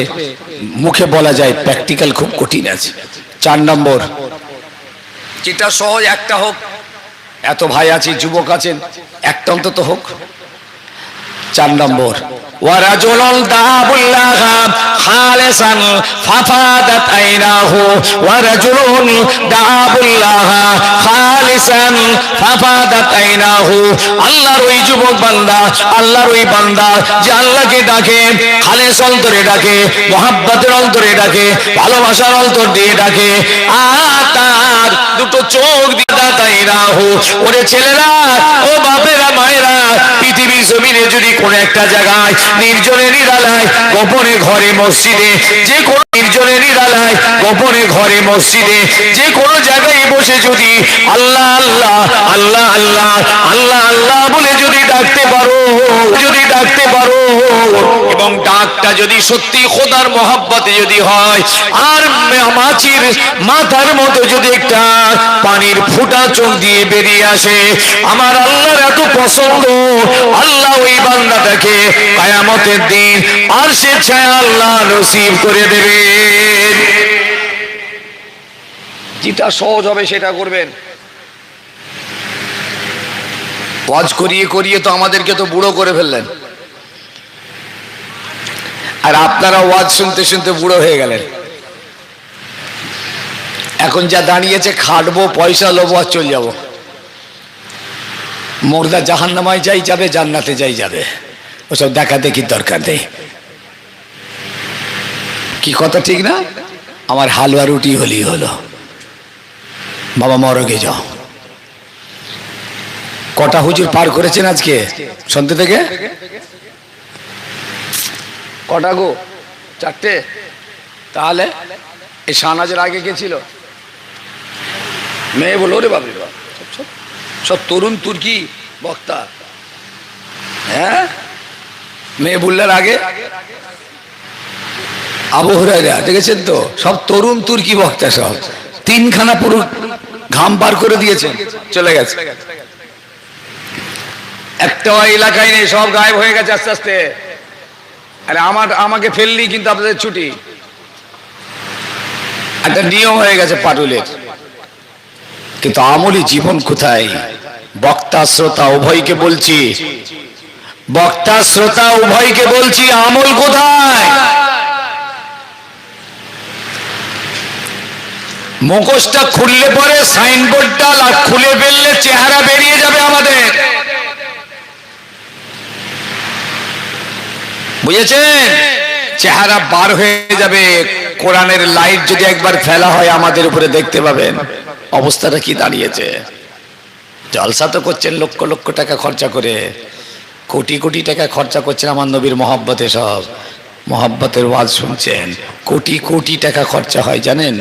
মুখে বলা যায়, প্র্যাকটিক্যাল খুব কঠিন আছে। 4 নম্বর, যেটা সহজ একটা হোক, এত ভাই আছে যুবক আছেন, একটা অন্তত হোক। 4 নম্বর, ওয়ারাজুলুন দাআবুল্লাহ খালিসান ফাফাদাত আইনাহু, ওয়ারাজুলুন দাআবুল্লাহ খালিসান ফাফাদাত আইনাহু। আল্লাহর ওই যুবক বান্দা, আল্লাহর ওই বান্দা যে আল্লাহকে ডাকে, খালেস অন্তরে ডাকে, মহাব্বতের অন্তরে ডাকে, ভালোবাসার অন্তর দিয়ে ডাকে, আর তার 2টো চোখ দিয়ে তাইনাহু। ওরে ছেলেরা, ও বাপেরা, মায়েরা, পৃথিবীর জমিনে যদি কোন একটা জায়গায় নির্জনে নিরালায় গোপনে ঘরে মসজিদে, যে কোন নির্জনে নিরালায় গোপনে ঘরে মসজিদে যে কোন জায়গায় বসে যদি আল্লাহ আল্লাহ আল্লাহ আল্লাহ আল্লাহ আল্লাহ বলে যদি ডাকতে পারো, যদি ডাকতে পারো, এবং ডাকটা যদি সত্যি খোদার মহব্বতে যদি হয়, আর মাছির মাথার মতো যদি একটা পানির ফুটা চোখ দিয়ে বেরিয়ে আসে, আমার আল্লাহর এত পছন্দ, আল্লাহ ওই বান্দাটাকে কিয়ামতের দিন আরশের ছায়া আল্লাহ নসিব করে দেবে। যেটা সহজ হবে সেটা করবেন। ওয়াজ করিয়ে করিয়ে তো আমাদেরকে তো বুড়ো করে ফেললেন, আর আপনারা ওয়াজ শুনতে শুনতে বুড়ো হয়ে গেলেন। এখন যা দাঁড়িয়েছে, খাটবো, পয়সা লোবো আর চলে যাবো। মোর্দা জাহান্নামায় যাই যাবে, জান্নাতে যাই যাবে, ওসব দেখা দেখি দরকার নেই। কি কথা ঠিক না? আমার হালুয়া রুটি হলেই হলো, বাবা মরগে যাও। কটা হুজুর পার করেছেন আজকে সন্ধ্যে থেকে? কটা গো? 4টে। তাহলে এই শাহনাজের আগে কে ছিল? মেয়ে বলো রে বাবু, সব তরুণ তুর্কি বক্তা। হ্যাঁ, মেয়ে বুল্লার আগে আবু হুরায়রা, দেখেছেন তো, সব তরুণ তুর্কি বক্তা, সব 3খানা পুরো ঘাম বার করে দিয়েছেন, চলে গেছে। একটা এলাকায় নেই, সব গায়েব হয়ে গেছে আস্তে আস্তে। আরে আমাকে ফেললি কিন্তু আপনাদের ছুটি, একটা নিয়ম হয়ে গেছে পাটুলের। কিন্তু আমলি জীবন কোথায়? বক্তা শ্রোতা উভয়কে বলছি, বক্তা শ্রোতা উভয়কে বলছি, আমল কোথায়? মুখোশটা খুললে পরে সাইনবোর্ডটা খুলে ফেললে চেহারা বেরিয়ে যাবে আমাদের, বুঝেছেন? চেহারা বার হয়ে যাবে। কোরআনের লাইট যদি একবার ফেলা হয় আমাদের উপরে, দেখতে পাবেন অবস্থাটা কি দাঁড়িয়েছে। জলসা তো করছেন লক্ষ লক্ষ টাকা খরচা করে, কোটি কোটি টাকা খরচা করছেন আমার নবীর মহব্বতে, সব মহব্বতের ওয়াজ শুনছেন। কোটি কোটি টাকা খরচা হয় জানেন?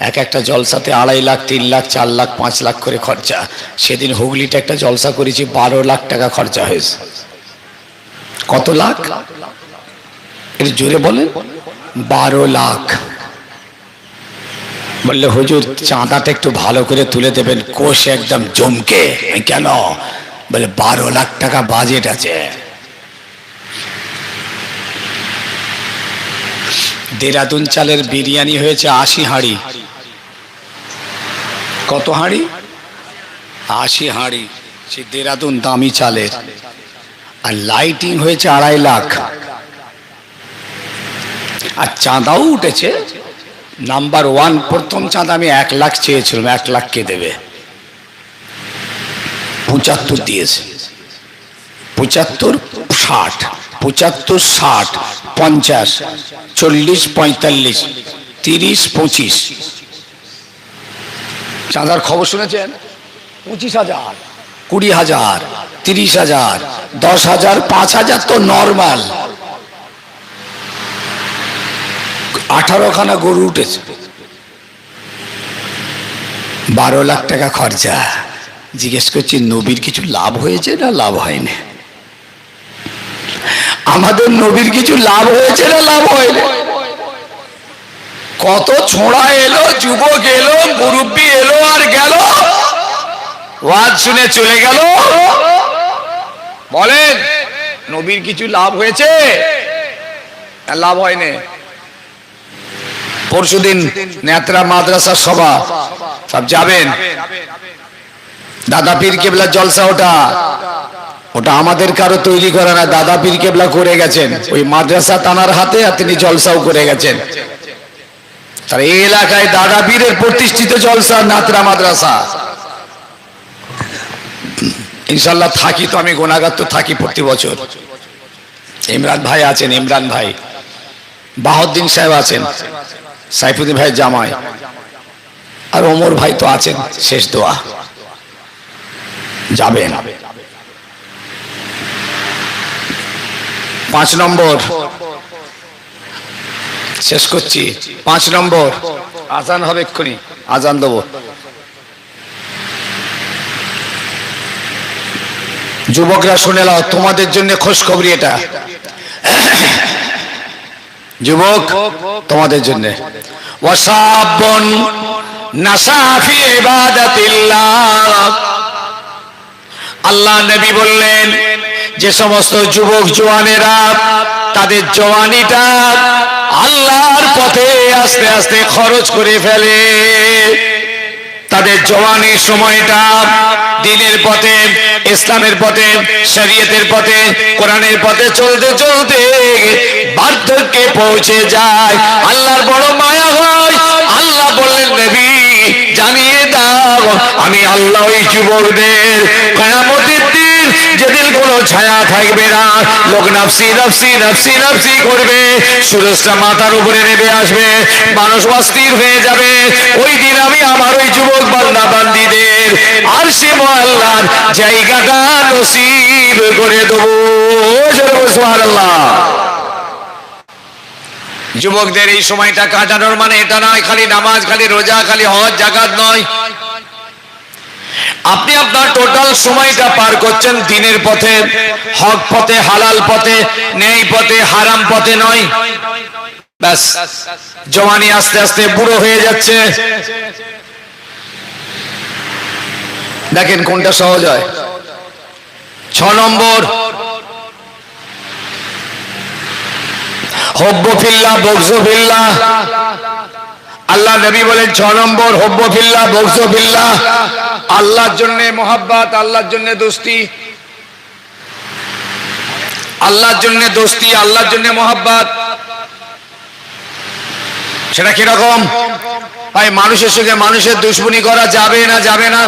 এক একটা জলসাতে 2.5 লাখ, 3 লাখ, 4 লাখ, 5 লাখ করে খরচা। সেদিন হুগলিতে একটা জলসা করেছি, 12 লাখ টাকা খরচা হয়েছে। কত লাখ? একটু জোরে বলেন। 12 লাখ। বললে হুজুর চাঁদাটা একটু ভালো করে তুলে দেবেন, কোষ একদম জমকে। কেন? বলে 12 লাখ টাকা বাজেট আছে। দেরাদুন চালের বিরিয়ানি হয়েছে 80 হাঁড়ি। কত হাঁড়ি? 80 হাঁড়ি সে দেরাদুন দামি চালের, আর লাইটিং হয়েছে 2.5 লাখ, আর চাঁদাও উঠেছে। নাম্বার 1 প্রথম চাঁদা আমি 1 লাখ চেয়েছিলাম, 1 লাখ কে দেবে? 75 দিয়েছে। 75, 60, 75, 60, 50, 40, 45, 30, 25 চাঁদার খবর শুনেছেন? 25,000, 20,000, 30,000, 10,000, 5,000 তো নর্মাল। 18 খানা গরু উঠেছে, 12 লাখ টাকা খরচা। জিজ্ঞেস করছি নবীর কিছু লাভ হয়েছে না লাভ হয়নি? আমাদের নবীর কিছু লাভ হয়েছে না লাভ হয়নি? কত ছোড়া এলো, যুবক এলো, মুরব্বী এলো আর গেল, ওয়াজ শুনে চলে গেল। বলেন নবীর কিছু লাভ হয়েছে? লাভ হয়নি। পরশুদিন নেত্রা মাদ্রাসার সভা, সব যাবেন। দাদা পীর কেবলা জলসা, ওটা আমাদের কারো তৈরি করা না, দাদা পীর কেবলা করে গেছেন, ওই মাদ্রাসা তানার হাতে, আর তিনি জলসাও করে গেছেন। তার এই এলাকায় দাদা পীরের প্রতিষ্ঠিত জলসা নেত্রা মাদ্রাসা। ইনশাল্লাহ থাকি তো, আমি গুনাহগার তো থাকি প্রতি বছর। ইমরান ভাই আছেন, ইমরান ভাই, বাহাউদ্দিন সাহেব আছেন, সাইফুদ্দিন ভাই জামাই, আর ওমর ভাই তো আছেন। শেষ দোয়া যাবেন। 5 নম্বর শেষ করছি। 5 নম্বর আজান হবে, এক্ষুনি আজান দেবো। যুবকরা শুনে নাও, তোমাদের জন্য খোঁজখবরি এটা। যুবক তোমাদের জন্য। ওয়াসাবুন নাশা ফি ইবাদাতিল্লাহ, আল্লাহ নবী বললেন যে সমস্ত যুবক জওয়ানেরা তাদের জওয়ানিটা আল্লাহর পথে আস্তে আস্তে খরচ করে ফেলে, তাদের জওয়ানির সময়টা দ্বীনের পথে, ইসলামের পথে, শরীয়তের পথে, কোরআনের পথে চলতে চলতে বার্ধক্যে পৌঁছে যায়। আল্লাহর বড় মায়া হয়। আল্লাহ বললেন নবী জানিয়ে দাও, আমি আল্লাহ ওই যুবকদের কিয়ামতের দিন যেদিন কোনো ছায়া থাকবে না, লোক নাফসি নাফসি নাফসি নাফসি করবে, সূরজটা মাথার উপরে নেমে আসবে, মানুষ অস্থির হয়ে যাবে, ওই দিন আমি আমার ওই যুবক বান্দা বান্দীদের আরশে মুআল্লার জায়গাটা নসিব করে দেবো। সুবহানাল্লাহ। যুবকদের এই সময়টা কাটানোর মানে এটা নয় খালি নামাজ, খালি রোজা, খালি হজ যাকাত নয়। আপনি আপনার টোটাল সময়টা পার করছেন দ্বীনের পথে, হক পথে, হালাল পথে, ন্যায় পথে, হারাম পথে নয়। ব্যাস জওয়ানি আস্তে আস্তে বুড়ো হয়ে যাচ্ছে। দেখেন কোনটা সহজ হয়। 6 নম্বর হব্বু ফিল্লাহ বুগযু ফিল্লাহ। আল্লাহ নবী বলেন 6 নম্বর হব্বু ফিল্লাহ বুগযু ফিল্লাহ, আল্লাহর জন্য মোহাব্বত, আল্লাহর জন্য দোস্তি, আল্লাহর জন্য দোস্তি, আল্লাহর জন্য মোহাব্বত। সেটা কিরকম? ভাই মানুষের সঙ্গে মানুষের দুশমনি করা যাবে না? যাবে না?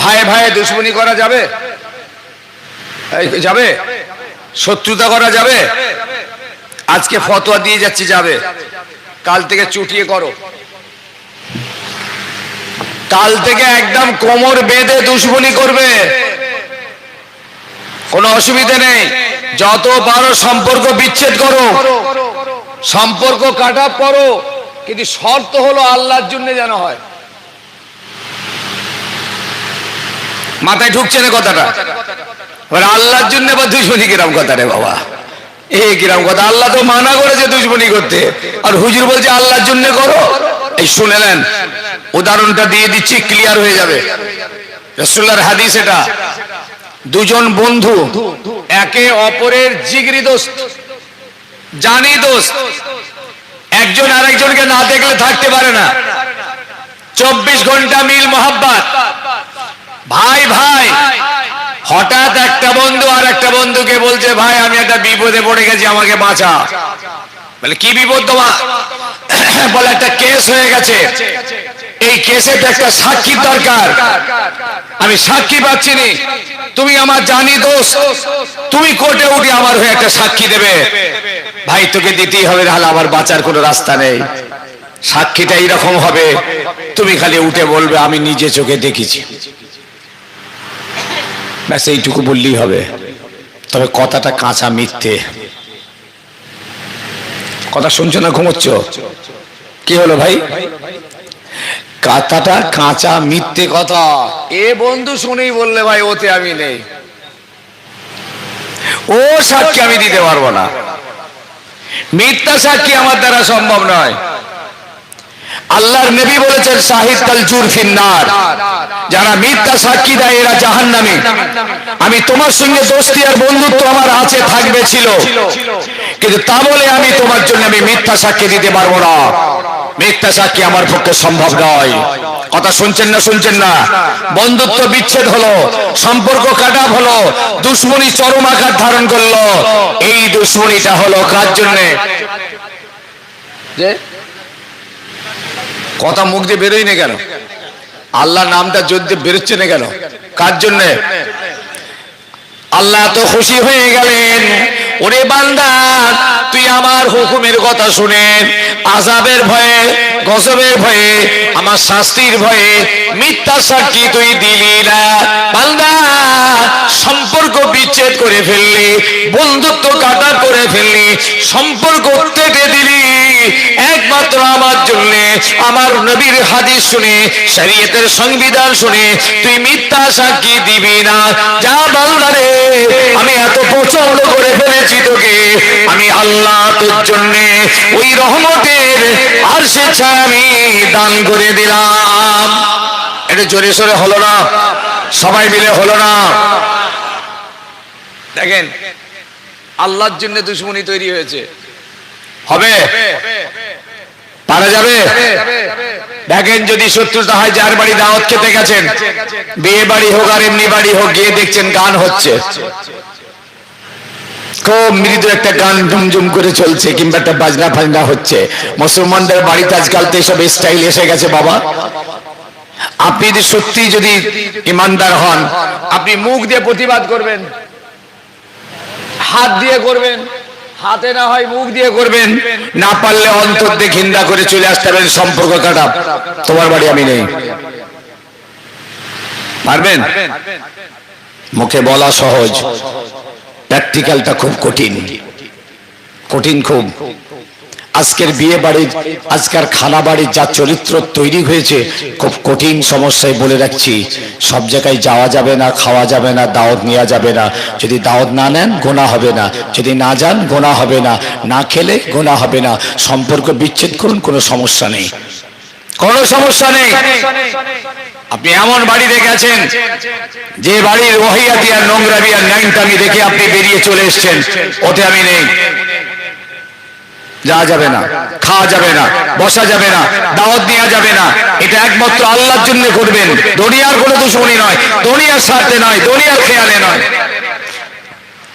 ভাই ভাই দুশমনি করা যাবে? যাবে? শত্রুতা করা যাবে? আজকে ফতোয়া দিয়ে যাচ্ছে যাবে, কাল থেকে চুটিয়ে করো, কাল থেকে একদম কোমর বেঁধে দুশমনি করবে, কোনো অসুবিধা নেই। যত পারো সম্পর্ক বিচ্ছেদ করো, সম্পর্ক কাটা করো, কিন্তু শর্ত হলো আল্লাহর জন্য যেন হয়। মাথায় ঢুকছে না কথাটা? আল্লাহর জন্য বা দুশমনি কিরাম কথা রে বাবা, এই কিরাম কথা। আল্লাহ তো মানা করেছে দুশমনি করতে, আর হুজুর বলছে আল্লাহর জন্য করো। এই শুনেলেন, উদাহরণটা দিয়ে দিচ্ছি, ক্লিয়ার হয়ে যাবে। রাসূলুল্লাহর হাদিস এটা। দুজন বন্ধু, একে অপরের জিগরি দোস্ত, জানি দোস্ত, একজন আরেকজনকে না দেখলে থাকতে পারে না। 24 ঘন্টা মিল মোহাব্বত, ভাই ভাই। হঠাৎ একটা বন্ধু আর একটা বন্ধুকে বলছে, ভাই আমি একটা বিপদে পড়ে গেছি, আমাকে বাঁচা। বলে কি বিপদ তোমার? বলে একটা কেস হয়ে গেছে, এই কেসে তো একটা সাক্ষীর দরকার, আমি সাক্ষী পাচ্ছি না। তুমি আমার জানি দোষ, তুমি কোর্টে উঠে আমার হয়ে একটা সাক্ষী দেবে। ভাই তোকে দিতেই হবে, নাহলে আমার বাঁচার কোনো রাস্তা নেই। সাক্ষীটা এইরকম হবে, তুমি খালি উঠে বলবে আমি নিজে চোখে দেখেছি, ব্যাস এইটুকু বললেই হবে। তবে কথাটা কাঁচা মিথ্যে। কথা শুনছো না ঘুমোচ্ছ? কি হলো ভাই? কথাটা কাঁচা মিথ্যে কথা। এ বন্ধু শুনেই বললে ভাই ওতে আমি নেই, ও সাক্ষী আমি দিতে পারবো না, মিথ্যা সাক্ষী আমার দ্বারা সম্ভব নয়। আল্লাহর নবী বলেছেন শাহিদ কাল জুর ফিন্নার, যারা মিথ্যা সাক্ষী দেয় এরা জাহান্নামী। আমি তোমার সঙ্গে দোস্তি আর বন্ধুত্ব আমার আছে, থাকবে, ছিল, কিন্তু তা বলে আমি তোমার জন্য আমি মিথ্যা সাক্ষী দিতে পারবো না। মিথ্যা সাক্ষী আমার পক্ষে সম্ভব নয়। কথা শুনছেন না? শুনছেন না? বন্ধুত্ব বিচ্ছেদ হলো, সম্পর্ক কাটা হলো, দুশ্মনী চরম আকার ধারণ করলো। এই দুশ্মনীটা হলো কার জন্যে? যে কথা মুখ দিয়ে বেরোই না কেন? আল্লাহ নামটা জোর দিয়ে বেরোচ্ছে না কেন? কার জন্যে? আল্লাহ তো খুশি হয়ে গেলেন, ওরে বান্দা তুই আমার হুকুমের কথা শুনে আযাবের ভয়ে, গজবের ভয়ে, আমার শাস্তির ভয়ে মিথ্যা সাক্ষী তুই দিলি না। বান্দা সম্পর্ক বিচ্ছেদ করে ফেললি, বন্ধুত্ব কাটা করে ফেললি, সম্পর্ক কেটে দিলি একমাত্র আমার জন্য। আমার নবীর হাদিস শুনে, শরীয়তের সংবিধান শুনে তুই মিথ্যা সাক্ষী দিবি না। যা বান্দা রে, আমি এত পছন্দ করে ফেলেছি তোকে, আমি আল্লাহ তোর জন্য ওই রহমতের আরশে ছায়া আমি দান করে দিলাম। এটা জোরে সোরে হলো না? সবাই মিলে হলো না? দেখেন আল্লাহর জন্য দুশ্মনী তৈরি হয়েছে, হবে? পারা যাবে? দেখেন যদি শত্রুতা হয়, যার বাড়ি দাওয়াত খেতে গেছেন, বিয়ে বাড়ি হোক আর এমনি বাড়ি হোক, গিয়ে দেখছেন গান হচ্ছে, খুব মৃদু একটা গান ঝুমঝুম করে চলছে, কিংবা একটা বাজনা ফাজনা হচ্ছে। মুসলমানদের বাড়িতে আজকাল তো এসব স্টাইল এসে গেছে বাবা। আপনি যদি সত্যি যদি ইমানদার হন, আপনি মুখ দিয়ে প্রতিবাদ করবেন, হাত দিয়ে করবেন, হাতে না হয় মুখ দিয়ে করবেন, না পারলে অন্তর দিয়ে ঘৃণা করে চলে আসতে পারেন। সম্পর্ক কাটা, তোমার বাড়ি আমি নেই, পারবেন? মুখে বলা সহজ, প্র্যাকটিক্যালটা খুব কঠিন, কঠিন খুব। আজকের বিয়ে বাড়ির, আজকের খানা বাড়ির যা চরিত্র তৈরি হয়েছে, খুব কঠিন সমস্যায় বলে রাখছি। সব জায়গায় যাওয়া যাবে না, খাওয়া যাবে না, দাওয়াত নেওয়া যাবে না। যদি দাওয়াত না নেন গোনা হবে না, যদি না যান গোনা হবে না, না খেলে গোনা হবে না। সম্পর্ক বিচ্ছেদ করুন, কোনো সমস্যা নেই, কোনো সমস্যা নেই। আপনি এমন বাড়িতে গেছেন যে বাড়ির ওহিয়াতি আর নোংরামি আর ন্যাংটামি দেখে আপনি বেরিয়ে চলে এসছেন, ওতে আমি নেই। যাওয়া যাবে না, খাওয়া যাবে না, বসা যাবে না, দাওয়াত দেওয়া যাবে না। এটা একমাত্র আল্লাহর জন্য করবেন, দুনিয়ার কোনো দুশ্মনী নয়, দুনিয়ার স্বার্থে নয়, দুনিয়ার খেয়ালে নয়।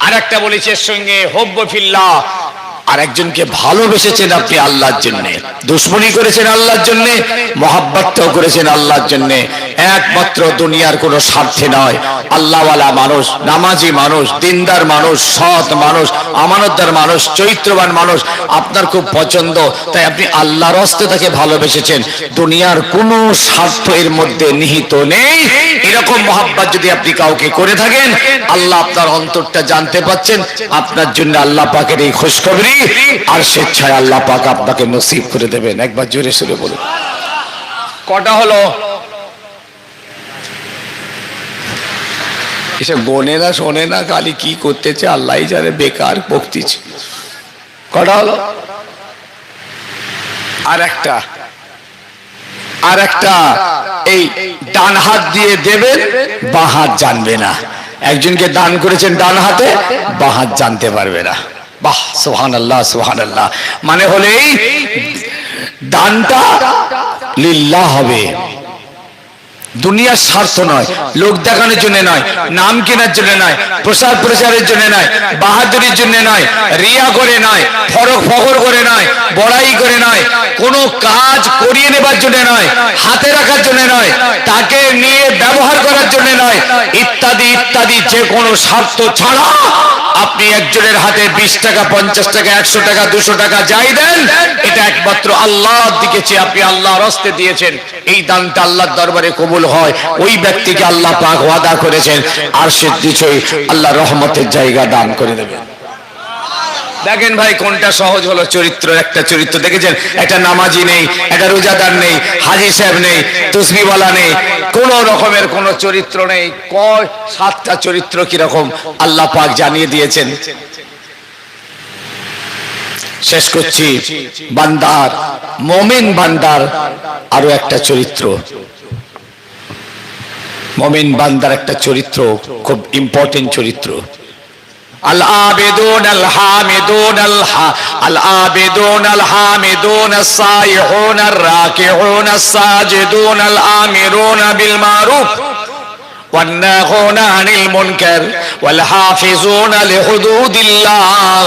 আর একটা বলেছে এর সঙ্গে, হুব্ব ফিল্লাহ, আর একজনকে ভালোবেসেছেন আপনি আল্লাহর জন্য, দুশ্মনী করেছেন আল্লাহর জন্য, মহাব্বতটাও করেছেন আল্লাহর জন্য। একমাত্র দুনিয়ার কোনো স্বার্থে নয়। আল্লাহওয়ালা মানুষ, নামাজি মানুষ, দিনদার মানুষ, সৎ মানুষ, আমানতদার মানুষ, চরিত্রবান মানুষ আপনার খুব পছন্দ, তাই আপনি আল্লাহর হস্তে তাকে ভালোবেসেছেন। দুনিয়ার কোনো স্বার্থ এর মধ্যে নিহিত নেই। এরকম মহাব্বত যদি আপনি কাউকে করে থাকেন, আল্লাহ আপনার অন্তরটা জানতে পাচ্ছেন। আপনার জন্য আল্লাহ পাকের এই খুশখবরি আর স্বেচ্ছায় আল্লাহ পাক আপনাকে নসিব করে দেবেন। একবার জোরে সোরে বলুন। কটা হলো? এসব গোনে না, শোনে না, খালি কি করতেছে আল্লাহই জানে, বেকার বকতিছে। কটা হলো? আর একটা, এই ডান হাত দিয়ে দেবেন, বাঁ হাত জানবে না। একজনকে দান করেছেন ডান হাতে, বাঁ হাত জানতে পারবে না। বাহ, সুবহানাল্লাহ, সুবহানাল্লাহ। মানে হলেই দানটা লিল্লাহ হবে, দুনিয়ার স্বার্থ নয়, লোক দেখানোর জন্য নয়, নাম কেনার জন্য নয়, প্রচারের জন্য নয়, বাহাদুরির জন্য নয়, রিয়া করে নয়, ফখর করে নয়, বড়াই করে নয়, কোনো কাজ করিয়ে নেবার জন্য নয়, হাতে রাখার জন্য নয়, তাকে নিয়ে ব্যবহার করার জন্য নয়, ইত্যাদি ইত্যাদি যে কোনো স্বার্থ ছাড়া আপনি একজনের হাতে 20 টাকা, 50 টাকা, 100 টাকা, 200 টাকা যাই দেন, এটা একমাত্র আল্লাহর দিকে চেয়ে আপনি আল্লাহর হস্তে দিয়েছেন। এই দানটা আল্লাহর দরবারে কবুল হয়, ওই ব্যক্তিকে আল্লাহ পাক ওয়াদা করেছেন আরশের নিচে আল্লাহ রহমতের জায়গা দান করে দেবেন। দেখেন ভাই কোনটা সহজ হলো? চরিত্র, একটা চরিত্র দেখেছেন, একটা নামাজি নেই, একটা রোজাদার নেই, হাজি সাহেব নেই, তসবিহওয়ালা নেই, কোন রকমের কোন চরিত্র নেই, কয় 7টা চরিত্র কিরকম আল্লাহ পাক জানিয়ে দিয়েছেন। শেষ করছি, বান্দার, মুমিন বান্দার আরো একটা চরিত্র, মুমিন বান্দার একটা চরিত্র খুব ইম্পর্টেন্ট চরিত্র। العابدون الحامدون العابدون الحامدون السائحون الراكعون الساجدون الآمرون بالمعروف والناهون عن المنكر والحافظون لحدود الله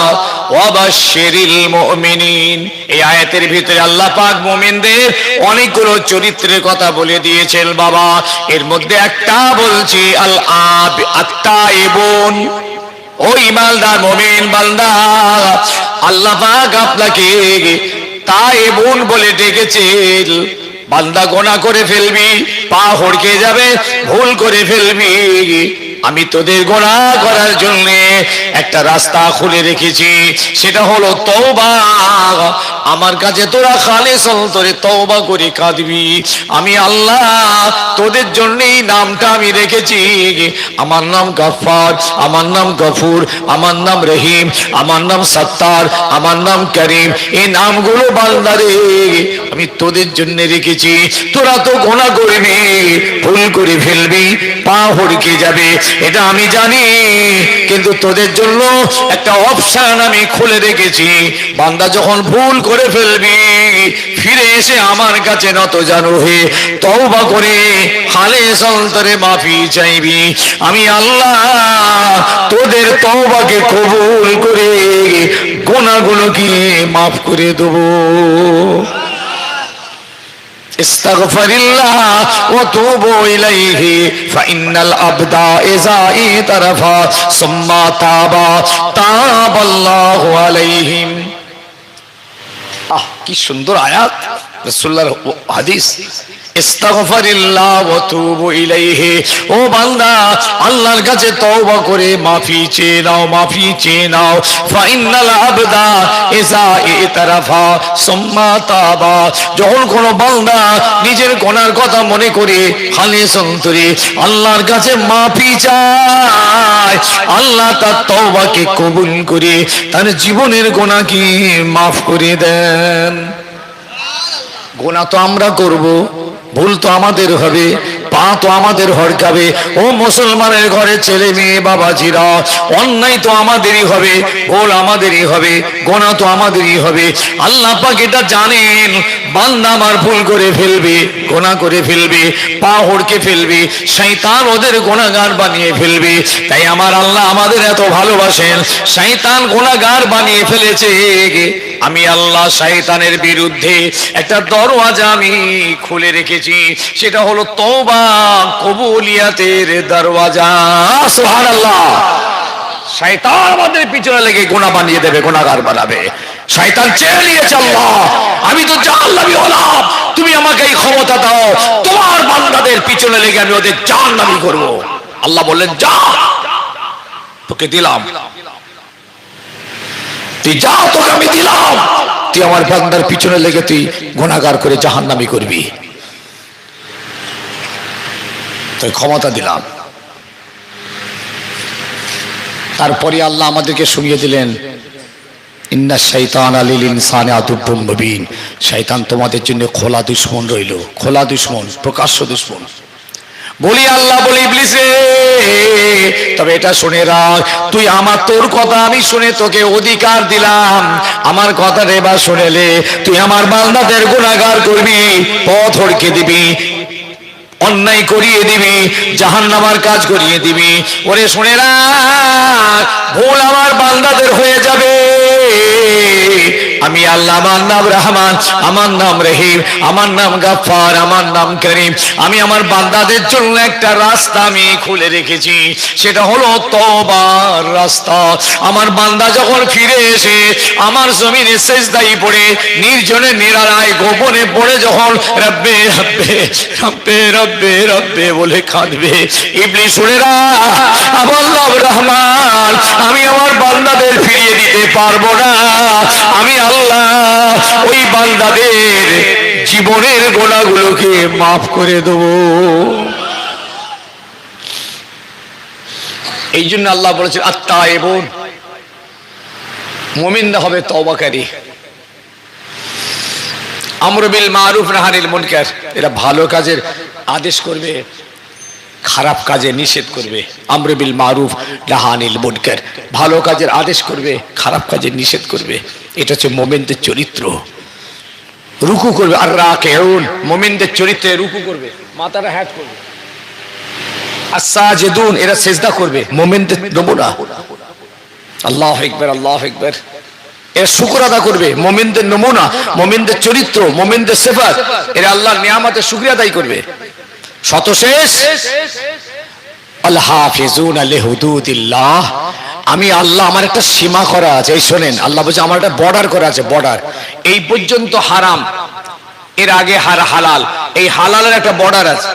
وبشر المؤمنين। এই আয়াতের ভিতরে আল্লাহ পাক মুমিনদের অনেকগুলো চরিত্রের কথা বলে দিয়েছেন বাবা। এর মধ্যে একটা বলছি আত-তাইবুন, ও ইমানদার মুমিন বান্দা, আল্লাহ পাক আপনাকে তাইবুন বলে ডেকেছেন। বান্দা গোনা করে ফেলবি, পা হড়কে যাবে, ভুল করে ফেলবি, আমি তোদের গোনা করার জন্য একটা রাস্তা খুলে রেখেছি, সেটা হলো তওবা। আমার কাছে তোরা খালিস অন্তরে তওবা করে কাঁদবি। আমি আল্লাহ তোদের জন্যই নামটা আমি রেখেছি। আমার নাম গফফার, আমার নাম গফুর, আমার নাম রহিম, আমার নাম সত্তার, আমার নাম করিম। এই নামগুলো বান্দারে আমি তোদের জন্য রেখেছি। তোরা তো গোনা করবি, ভুল করে ফেলবি, পা হড়কে যাবে, এটা আমি জানি, কিন্তু তোদের জন্য একটা অপশন আমি খুলে রেখেছি। বান্দা যখন ভুল করে ফেলবি, ফিরে এসে আমার কাছে নত জানু হয়ে তওবা করে খালিস অন্তরে মাফি চাইবি, আমি আল্লাহ তোদের তওবাকে কবুল করে গুনাহগুলোকে মাফ করে দেবো। ইস্তাগফিরুল্লাহ ওয়া তুবু ইলাইহি ফাইন্নাল আবদা ইযা ইতারাফা সুম্মা তাবাল্লাহু আলাইহিম। কি সুন্দর আয়াত, রাসূলুল্লাহর হাদিস। ইস্তাগফিরুল্লাহ ওয়া তুবু ইলাইহি, ও বান্দা আল্লাহর কাছে তওবা করে মাফি চেয়ে নাও, মাফি চেয়ে নাও। ফাইন্নাল আবদা ইযা ইতারাফা সুম্মা তাবা, যখন কোন বান্দা নিজের গুনার কথা মনে করে খালিস অন্তরে আল্লাহর কাছে মাফি চায়, আল্লাহ তার তওবাকে কবুল করে তার জীবনের গুনাহকে মাফ করে দেন। গুনাহ তো আমরা করব, ভুল তো আমাদের হবে, পা তো আমাদের হড়কাবে। ও মুসলমানের ঘরে ছেলে মেয়ে বাবাজিরা, অন্যায় তো আমাদেরই হবে, ভুল আমাদেরই হবে, গুনাহ তো আমাদেরই হবে। আল্লাহ পাক এটা জানেন, বান্দা আমার ভুল করে ফেলবে, গুনাহ করে ফেলবে, পা হড়কে ফেলবে, শয়তান ওদের গুনাহগার বানিয়ে ফেলবে। তাই আমার আল্লাহ আমাদের এত ভালোবাসেন, শয়তান গুনাহগার বানিয়ে ফেলেছে, আমি আল্লাহ শয়তানের বিরুদ্ধে একটা দরওয়াজা আমি খুলে রেখেছি, সেটা হলো তওবা কবুলিয়াতের দরওয়াজা। সুবহানাল্লাহ। শয়তান আমাদের পিছনে লেগে গুনাহ বানিয়ে দেবে, গুনাহগার বানাবে। শয়তান চেয়ে নিয়েছে, আল্লাহ আমি তো জাহান্নামী হলাম, তুমি আমাকে এই ক্ষমতা দাও, তোমার বান্দাদের পিছনে লেগে আমি ওদের জাহান্নামী করব। আল্লাহ বললেন, যা, তোকে দিলাম, তুই যা, তোকে আমি দিলাম, তুই আমার বান্দার পিছনে লেগে তুই গুনাহগার করে জাহান্নামী করবি, তোর ক্ষমতা দিলাম। তারপরে আল্লাহ আমাদেরকে শুনিয়ে দিলেন, ইন্না শাইতানা লিল ইনসানি আদুব্বুম মুবিন, শয়তান তোমাদের জন্য খোলা দুশমন রইল, খোলা দুশমন, প্রকাশ্য দুশমন। বলি আল্লাহ বলি ইবলিস রে, তবে এটা শুনে রাখ, তুই আমার তোর কথা আমি শুনে তোকে অধিকার দিলাম, আমার কথাটা এবার শুনেলে তুই আমার বান্দাদের গুনাহগার করবি, পথ হড়কে দিবি, অন্যায় করিয়ে দিবি, জাহান্নামের কাজ করিয়ে দিবি। ওরে শুনে রাখ, ভুল আমার বান্দাদের হয়ে যাবে, আমি আল্লাহ, আমার নাম রহমান, আমার নাম রহিম, আমার নাম গাফফার, আমার নাম করিম। আমি আমার বান্দাদের জন্য একটা রাস্তা আমি খুলে রেখেছি, সেটা হলো তওবার রাস্তা। আমার বান্দা যখন ফিরে এসে আমার জমিনে সেজদায় পড়ে, নির্জনে নিরালায় গোপনে পড়ে যখন রব্বে রব্বে রব্বে রব্বে রব্বে বলে কাঁদবে, ইবলিস শুনেরা, আমার নাম রহমান, আমি আমার বান্দাদের ফিরিয়ে দিতে পারবো না, আমি আল্লাহ ওই বান্দাদের জীবনের গোনাগুলোকে মাফ করে দেব। এই জন্য আল্লাহ বলেছেন আত্তায়েবুন, মুমিনরা হবে তওবাকারী, আমর বিল মারুফ নাহি আনিল মুনকার, এরা ভালো কাজের আদেশ করবে, খারাপ কাজে নিষেধ করবে। আমর বিল মারুফ নাহি আনিল মুনকার, ভালো কাজের আদেশ করবে, খারাপ কাজের নিষেধ করবে। এটা হচ্ছে মুমিনদের চরিত্র। রুকু করবে, আর রাকিউন, মুমিনদের চরিত্রে রুকু করবে, মাথাটা হ্যাট করবে। আস-সাজিদুন, এরা সিজদা করবে, মুমিনদের নমুনা। আল্লাহু আকবার, আল্লাহু আকবার, এরা শুকর আদা করবে, মুমিনদের নমুনা, মুমিনদের চরিত্র, মুমিনদের সিফাত, এরা আল্লাহর নিয়ামতের শুকরিয়া আদায় করবে। শতশেষ আল হাফিজুনা লিহুদুদিল্লাহ, আমি আল্লাহ, আমার একটা সীমা করা আছে। এই শোনেন, আল্লাহ বলছে আমার একটা বর্ডার করা আছে, বর্ডার, এই পর্যন্ত হারাম, এর আগে হালাল, এই হালালের একটা বর্ডার আছে,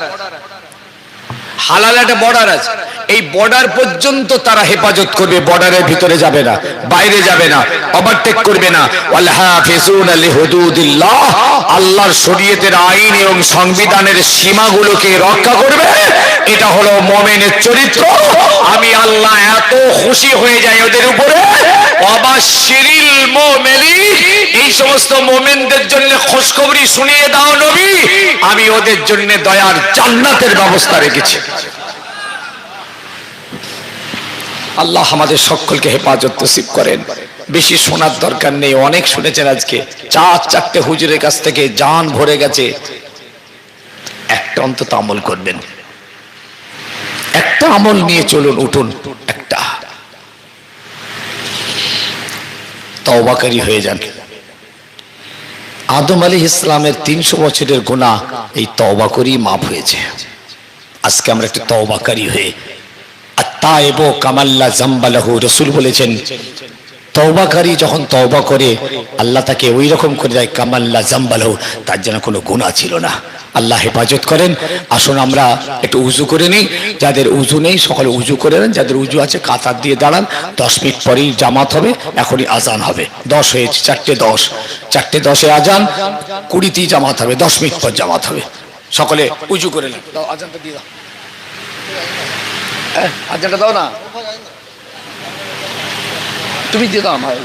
হালালের একটা বর্ডার আছে, এই বর্ডার পর্যন্ত তারা হেফাজত করবে, বর্ডারের ভিতরে যাবে না, বাইরে যাবে না, ওভারটেক করবে না। ওয়াল হাফিজুনা লিহুদুদিল্লাহ, আল্লাহর শরীয়তের আইন এবং সংবিধানের সীমাগুলোকে রক্ষা করবে, এটা হলো মুমিনের চরিত্র। আমি আল্লাহ এত খুশি হয়ে যাই ওদের উপরে, ওয়াবাশশিরিল মুমিনিন, এই সমস্ত মুমিনদের জন্য খুশখবরি শুনিয়ে দাও নবী, আমি ওদের জন্য দয়ার জান্নাতের ব্যবস্থা রেখেছি। আল্লাহ আমাদের সকলকে হেফাজত নসিব করেন। বেশি শোনার দরকার নেই, অনেক শুনেছেন আজকে, চারটে হুজুরের কাছ থেকে জান ভরে গেছে, একটা অন্তত আমল করবেন, একটা আমল নিয়ে চলুন, উঠুন, একটা তওবাকারী হয়ে যান। আদম আলাইহিস সালামের 300 বছরের গুনাহ এই তওবা করেই মাফ হয়েছে। আজকে আমরা একটা তওবাকারী হয়ে, আত-তায়েবু কামাল্লা যামবা লাহু, রাসূল বলেছেন তওবাকারী যখন তওবা করে আল্লাহ তাকে ওই রকম করে দেয় কামাল্লা যামবা লাহু, তার যেন কোনো গুনাহ ছিল না। আল্লাহ হেফাজত করেন। আসুন আমরা একটু উজু করে নিই, যাদের উজু নেই সকলে উজু করে নেন, যাদের উজু আছে কাতার দিয়ে দাঁড়ান, 10 মিনিট পরেই জামাত হবে, এখনই আজান হবে, 10 হয়েছে, 4:10, 4:10 আজান, 20তেই জামাত হবে, 10 মিনিট পর জামাত হবে, সকলে উজু করে নেন। দাও আজানটা দিয়ে দাও, আজানটা দাও না, তুমি দিয়ে দাও আমার।